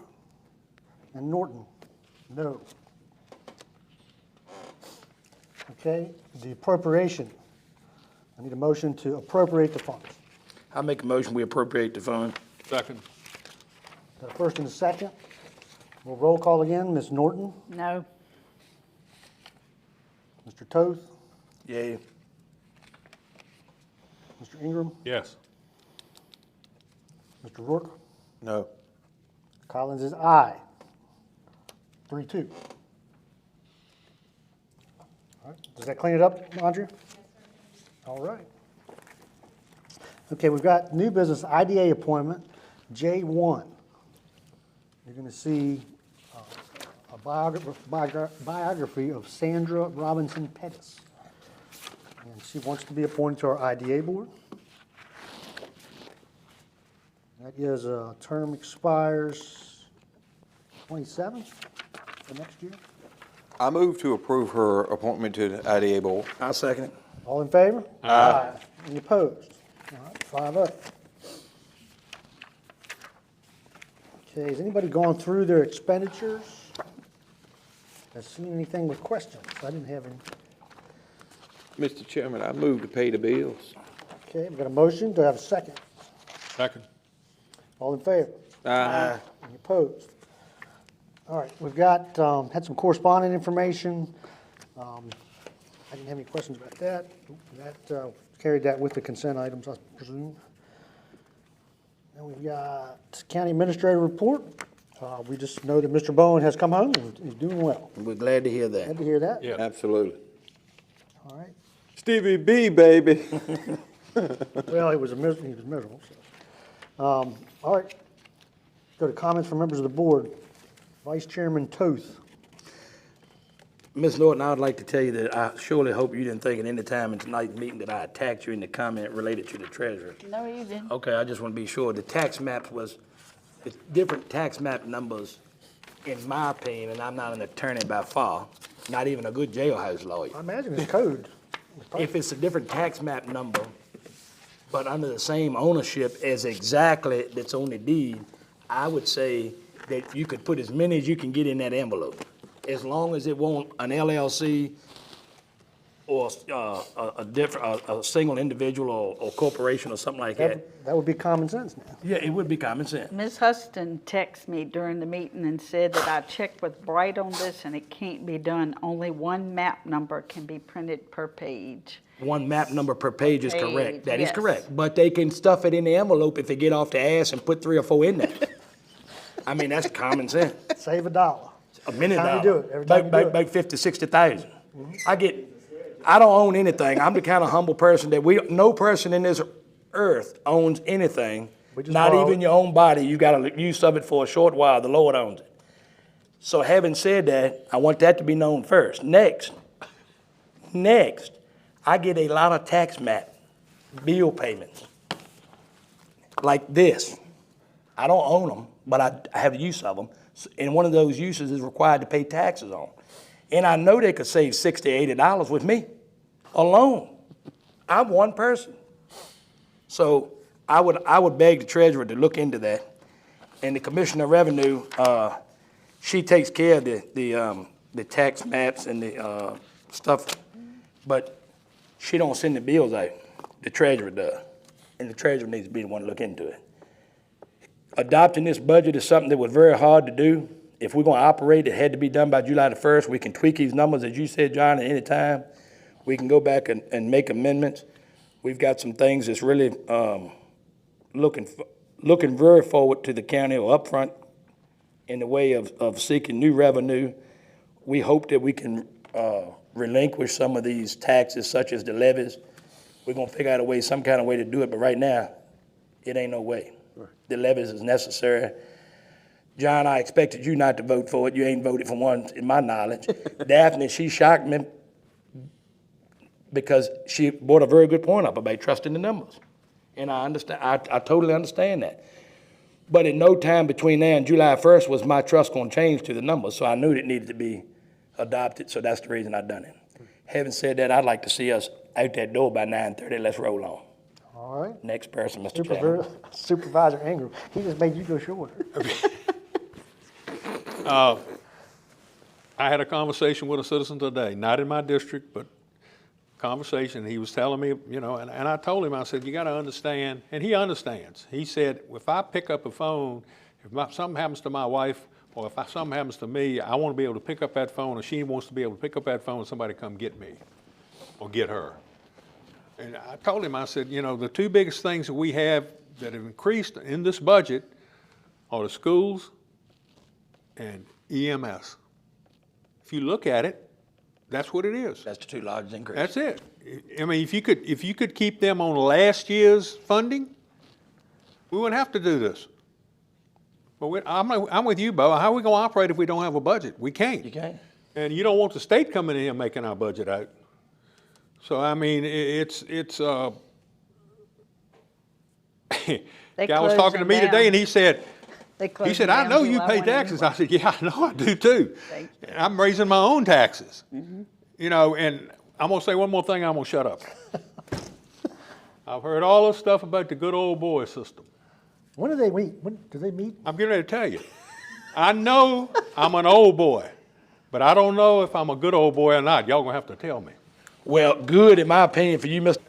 and Norton, no. Okay, the appropriation. I need a motion to appropriate the funds. I make a motion we appropriate the fund. Second. Got a first and a second. We'll roll call again. Ms. Norton, No. Mr. Toth, Yay. Mr. Ingram, Yes. Mr. Rourke. No. Collins is aye. 3-2. All right, does that clean it up, Andrea? All right. Okay, we've got new business IDA appointment, J1. You're going to see a biography of Sandra Robinson Pettis. And she wants to be appointed to our IDA board. That is, term expires 27 for next year. I move to approve her appointment to the IDA Board. I'll second it. All in favor? Aye. Any opposed? All right, 5-0. Okay, has anybody gone through their expenditures? Has seen anything with questions? I didn't have any. Mr. Chairman, I move to pay the bills. Okay, we've got a motion. Do I have a second? Second. All in favor? Aye. Any opposed? All right, we've got, had some corresponding information. I didn't have any questions about that. That, carried that with the consent items, I presume. And we've got county administrator report. We just know that Mr. Bowen has come home and he's doing well. We're glad to hear Glad that. to hear that. Yeah. Absolutely. All right. Stevie B, baby. Well, he was miserable, so. All right. Go to comments from members of the board. Vice Chairman Toth. Ms. Norton, I would like to tell you that I surely hope you didn't think at any time in tonight's meeting that I attacked you in the comment related to the treasurer. No, you didn't. Okay, I just want to be sure. The tax maps was, it's different tax map numbers, in my opinion, and I'm not an attorney by far, not even a good jailhouse lawyer. I imagine it's code. If it's a different tax map number, but under the same ownership as exactly that's on the deed, I would say that you could put as many as you can get in that envelope, as long as it won't an LLC or a single individual or corporation or something like that. That would be common sense now. Yeah, it would be common sense. Ms. Huston texted me during the meeting and said that I checked with Bright on this and it can't be done. Only one map number can be printed per page. One map number per page is correct. Page, That is yes. correct. But they can stuff it in the envelope if they get off the ass and put 3 or 4 in there. I mean, that's common sense. Save $1. $1 million. Every time you do it, every time you do it. Make 50, 60,000. I don't own anything. I'm the kind of humble person that no person in this earth owns anything. We just Not borrow even it. your own body. You got to use of it for a short while. The Lord owns it. So having said that, I want that to be known first. Next, I get a lot of tax map bill payments like this. I don't own them, but I have use of them. And one of those uses is required to pay taxes on. And I know they could save $60, $80 with me alone. I'm one person. So I would beg the treasurer to look into that. And the Commissioner of Revenue, she takes care of the tax maps and the stuff, but she don't send the bills out. The treasurer does. And the treasurer needs to be the one to look into it. Adopting this budget is something that was very hard to do. If we're gonna operate, it had to be done by July the 1st. We can tweak these numbers, as you said, John, at any time. We can go back and make amendments. We've got some things that's really looking very forward to the county or upfront in the way of seeking new revenue. We hope that we can relinquish some of these taxes, such as the levies. We're gonna figure out a way, some kind of way to do it, but right now, it ain't no way. The levies is necessary. John, I expected you not to vote for it. You ain't voted for one, in my knowledge. Daphne, she shocked me because she brought a very good point up about trusting the numbers. And I understand, I totally understand that. But in no time between now and July 1st was my trust gonna change to the numbers, so I knew it needed to be adopted, so that's the reason I done it. Having said that, I'd like to see us out that door by 9:30. Let's roll on. All right. Next person, Mr. Chairman. Supervisor Ingram, he just made you go shorter. I had a conversation with a citizen today, not in my district, but conversation. He was telling me, you know, and I told him, I said, you got to understand, and he understands. He said, if I pick up a phone, if something happens to my wife, or if something happens to me, I want to be able to pick up that phone, or she wants to be able to pick up that phone and somebody come get me or get her. And I told him, I said, you know, the two biggest things that we have that have increased in this budget are the schools and EMS. If you look at it, that's what it is. That's the two largest increases. That's it. I mean, if you could keep them on last year's funding, we wouldn't have to do this. But I'm with you, Bo. How are we going to operate if we don't have a budget? We can't. You can't. And you don't want the state coming in here making our budget out. So, I mean, it's guy was talking to me today, and he said, I know you pay taxes. I said, yeah, I know I do too. And I'm raising my own taxes. You know, and I'm going to say one more thing, I'm going to shut up. I've heard all this stuff about the good old boy system. When do they meet? When do they meet? I'm getting ready to tell you. I know I'm an old boy, but I don't know if I'm a good old boy or not. Y'all going to have to tell me. Well, good, in my opinion, for you, Mr.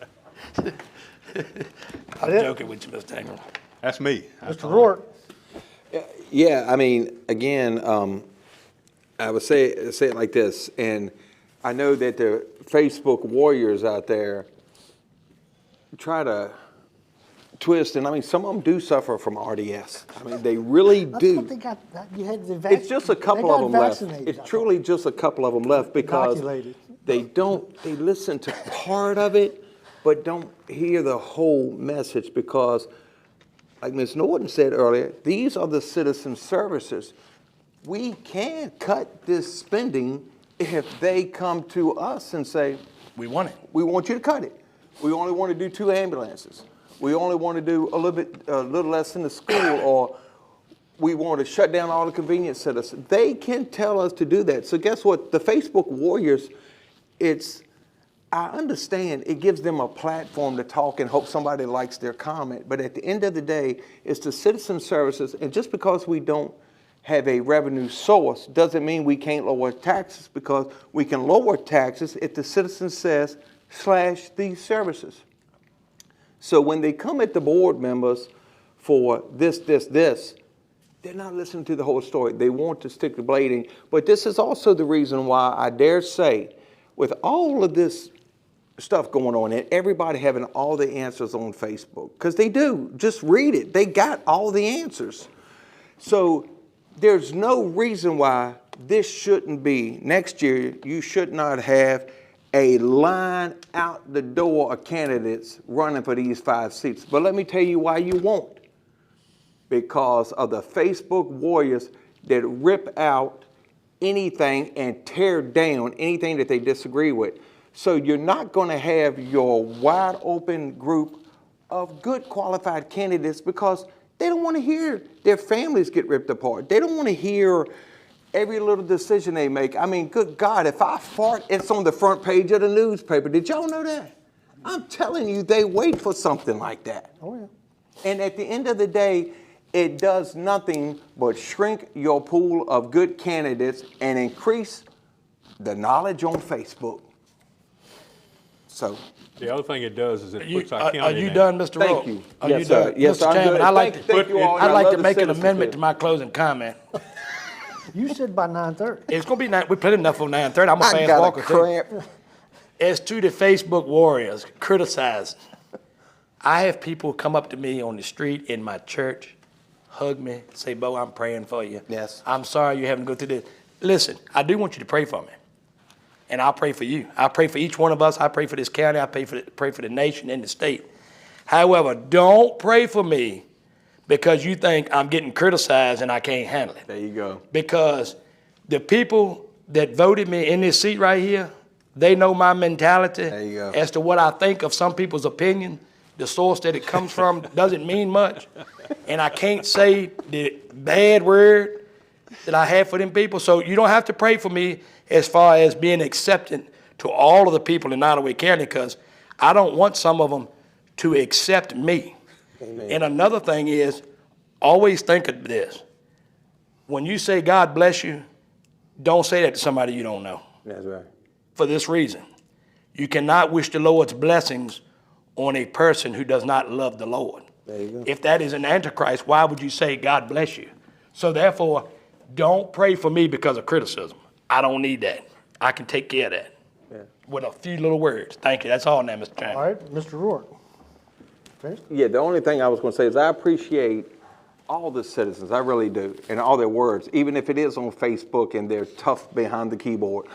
I'm joking with you, Mr. Ingram. That's me. Mr. Rourke. Yeah, I mean, again, I would say it like this, and I know that the Facebook warriors out there try to twist, and I mean, some of them do suffer from RDS. I mean, they really do. What they got, you had the It's just a couple of them left. vaccinated, It's truly just a couple of them left because Inoculated. they listen to part of it, but don't hear the whole message because, like Ms. Norton said earlier, these are the citizen services. We can cut this spending if they come to us and say, We want it. we want you to cut it. We only want to do 2 ambulances. We only want to do a little less in the school, or we want to shut down all the convenience centers. They can tell us to do that. So guess what? The Facebook warriors, I understand it gives them a platform to talk and hope somebody likes their comment. But at the end of the day, it's the citizen services. And just because we don't have a revenue source doesn't mean we can't lower taxes, because we can lower taxes if the citizen says, slash these services. So when they come at the board members for this, they're not listening to the whole story. They want to stick to blading. But this is also the reason why I dare say, with all of this stuff going on and everybody having all the answers on Facebook, because they do, just read it. They got all the answers. So there's no reason why this shouldn't be, next year, you should not have a line out the door of candidates running for these 5 seats. But let me tell you why you won't. Because of the Facebook warriors that rip out anything and tear down anything that they disagree with. So you're not going to have your wide open group of good qualified candidates, because They don't want to hear their families get ripped apart. They don't want to hear every little decision they make. I mean, good God, if I fart, it's on the front page of the newspaper. Did y'all know that? I'm telling you, they wait for something like that. Oh, yeah. And at the end of the day, it does nothing but shrink your pool of good candidates and increase the knowledge on Facebook. So, The other thing it does is it puts our Are county you name. done, Mr. thank Rowe? you. Are Yes, you sir. done? Yes, Mr. I'm Chairman, good. I'd like Thank you all. I'd I like love to the make an citizens amendment here. to my closing comment. You said by 9:30. It's gonna be we put enough on 9:30. I'm a I fast got a walker too. cramp. As to the Facebook warriors criticizing, I have people come up to me on the street in my church, hug me, say, Bo, I'm praying for you. Yes. I'm sorry you're having to go through this. Listen, I do want you to pray for me. And I'll pray for you. I pray for each one of us. I pray for this county. I pray for the nation and the state. However, don't pray for me because you think I'm getting criticized and I can't handle it. There you go. Because the people that voted me in this seat right here, they know my mentality There you go. as to what I think of some people's opinion. The source that it comes from doesn't mean much. And I can't say the bad word that I have for them people. So you don't have to pray for me as far as being accepted to all of the people in Nottoway County, because I don't want some of them to accept me. Amen. And another thing is, always think of this. When you say God bless you, don't say that to somebody you don't know. That's right. For this reason, you cannot wish the Lord's blessings on a person who does not love the Lord. There you go. If that is an antichrist, why would you say God bless you? So therefore, don't pray for me because of criticism. I don't need that. I can take care of that with a few little words. Thank you. That's all now, Mr. Chairman. All right, Mr. Rourke. Finished? Yeah, the only thing I was going to say is I appreciate all the citizens, I really do, and all their words, even if it is on Facebook and they're tough behind the keyboard.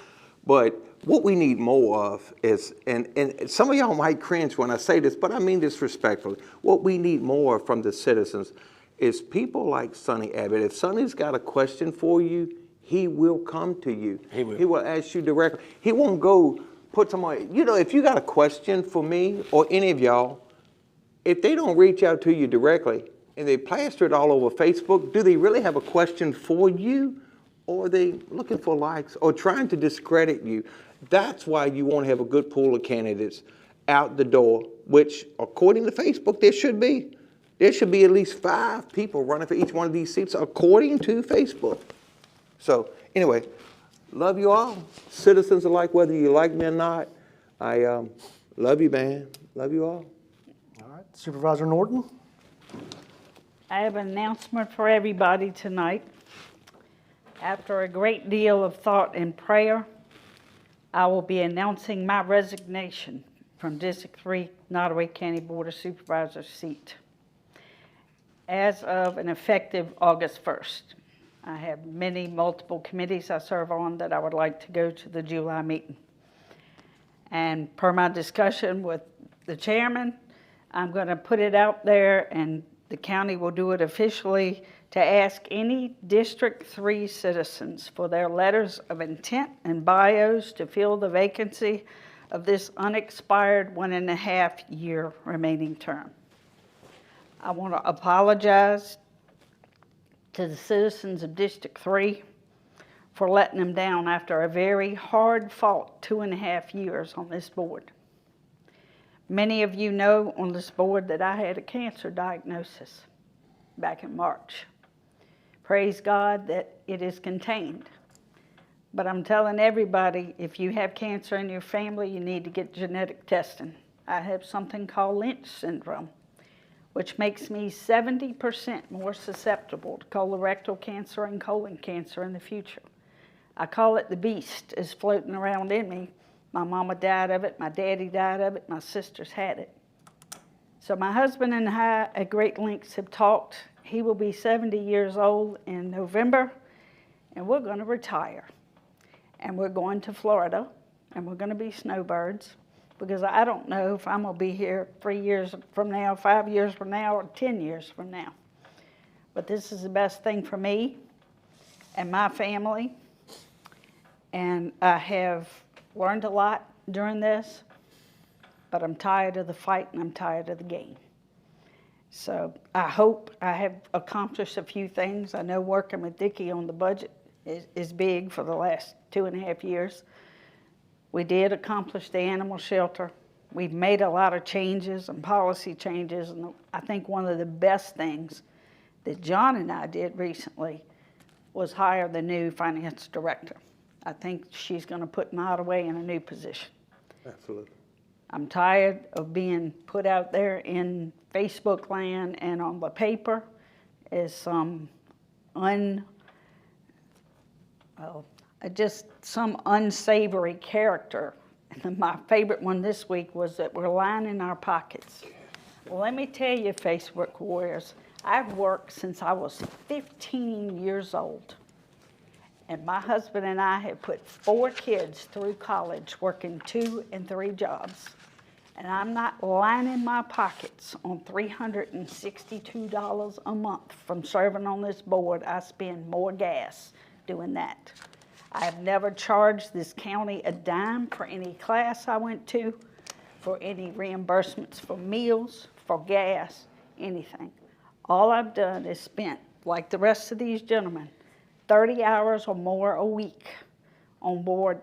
But what we need more of is, and some of y'all might cringe when I say this, but I mean this respectfully. What we need more from the citizens is people like Sonny Abbott. If Sonny's got a question for you, he will come to you. He will. He will ask you directly. He won't go put somebody, if you got a question for me or any of y'all, if they don't reach out to you directly and they plaster it all over Facebook, do they really have a question for you? Or are they looking for likes or trying to discredit you? That's why you want to have a good pool of candidates out the door, which according to Facebook, there should be. There should be at least 5 people running for each one of these seats according to Facebook. So anyway, love you all. Citizens alike, whether you like me or not. I love you, man. Love you all. All right, Supervisor Norton. I have an announcement for everybody tonight. After a great deal of thought and prayer, I will be announcing my resignation from District 3 Nottoway County Board of Supervisors seat as of and effective August 1st. I have multiple committees I serve on that I would like to go to the July meeting. And per my discussion with the chairman, I'm going to put it out there and the county will do it officially to ask any District 3 citizens for their letters of intent and bios to fill the vacancy of this unexpired 1.5-year remaining term. I want to apologize to the citizens of District 3 for letting them down after a very hard-fought 2.5 years on this board. Many of you know on this board that I had a cancer diagnosis back in March. Praise God that it is contained. But I'm telling everybody, if you have cancer in your family, you need to get genetic testing. I have something called Lynch syndrome, which makes me 70% more susceptible to colorectal cancer and colon cancer in the future. I call it the beast is floating around in me. My mama died of it, my daddy died of it, my sisters had it. So my husband and I at great lengths have talked. He will be 70 years old in November, and we're going to retire. And we're going to Florida, and we're going to be snowbirds, because I don't know if I'm going to be here 3 years from now, 5 years from now, or 10 years from now. But this is the best thing for me and my family. And I have learned a lot during this, but I'm tired of the fight and I'm tired of the game. So I hope I have accomplished a few things. I know working with Dickie on the budget is big for the last 2.5 years. We did accomplish the animal shelter. We've made a lot of changes and policy changes, and I think one of the best things that John and I did recently was hire the new finance director. I think she's going to put Nottoway in a new position. Absolutely. I'm tired of being put out there in Facebook land and on the paper as some some unsavory character. And my favorite one this week was that we're lining our pockets. Well, let me tell you, Facebook warriors, I've worked since I was 15 years old. And my husband and I have put 4 kids through college working 2 and 3 jobs. And I'm not lining my pockets on $362 a month from serving on this board. I spend more gas doing that. I have never charged this county a dime for any class I went to, for any reimbursements for meals, for gas, anything. All I've done is spent, like the rest of these gentlemen, 30 hours or more a week on board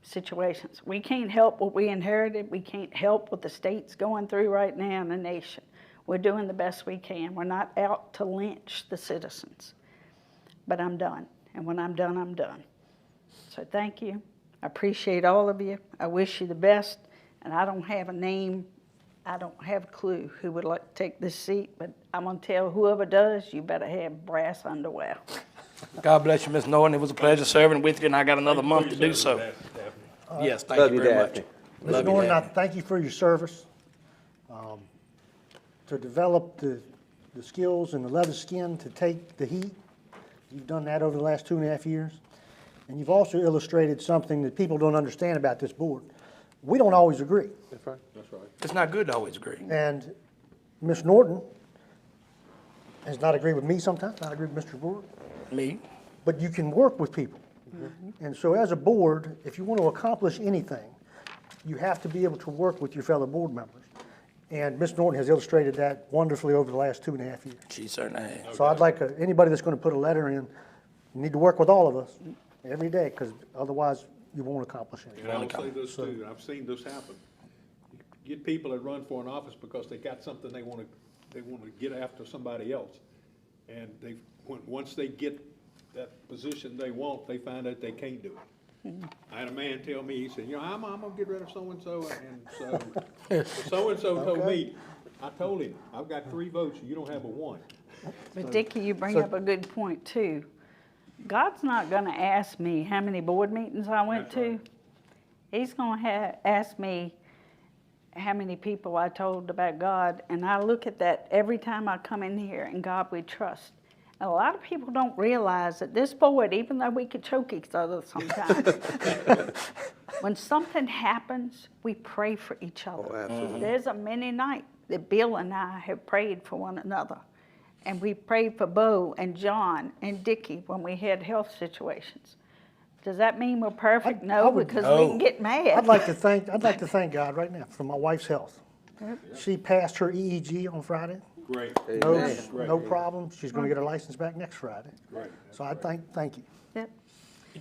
situations. We can't help what we inherited. We can't help what the state's going through right now in the nation. We're doing the best we can. We're not out to lynch the citizens. But I'm done. And when I'm done, I'm done. So thank you. I appreciate all of you. I wish you the best. And I don't have a name. I don't have a clue who would like to take this seat. But I'm going to tell whoever does, you better have brass underwear. God bless you, Ms. Norton. It was a pleasure serving with you, and I got another month to do so. Yes, thank you very much. Ms. Norton, I thank you for your service. To develop the skills and the leather skin to take the heat. You've done that over the last 2.5 years. And you've also illustrated something that people don't understand about this board. We don't always agree. That's right. That's right. It's not good to always agree. And Ms. Norton has not agreed with me sometimes, not agreed with Mr. Brewer. Me? But you can work with people. And so as a board, if you want to accomplish anything, you have to be able to work with your fellow board members. And Ms. Norton has illustrated that wonderfully over the last 2.5 years. She certainly has. So I'd like anybody that's going to put a letter in, you need to work with all of us every day, because otherwise you won't accomplish anything. And I will say this too, I've seen this happen. You get people that run for an office because they got something they want to get after somebody else. And once they get that position they want, they find out they can't do it. I had a man tell me, he said, I'm gonna get rid of so-and-so, and so-and-so told me, I told him, I've got 3 votes, you don't have a 1. But Dickie, you bring up a good point too. God's not gonna ask me how many board meetings I went to. He's gonna ask me how many people I told about God, and I look at that every time I come in here, and God we trust. And a lot of people don't realize that this board, even though we could choke each other sometimes, when something happens, we pray for each other. Oh, absolutely. There's a many night that Bill and I have prayed for one another. And we prayed for Bo and John and Dickie when we had health situations. Does that mean we're perfect? No, because we can get mad. I'd like to thank God right now for my wife's health. She passed her EEG on Friday. Great. No problem. She's going to get her license back next Friday. Great. So I thank you. Yep.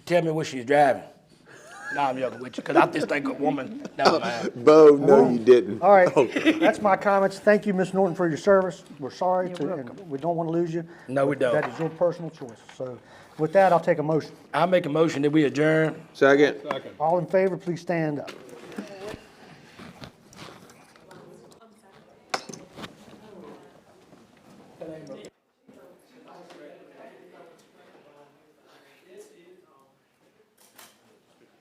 Tell me what she's driving. No, I'm joking with you, because I just think a woman, never mind. Bo, no, you didn't. All right, that's my comments. Thank you, Ms. Norton, for your service. We're sorry and we don't want to lose you. No, we don't. That is your personal choice. So with that, I'll take a motion. I make a motion that we adjourn. Second. All in favor, please stand up.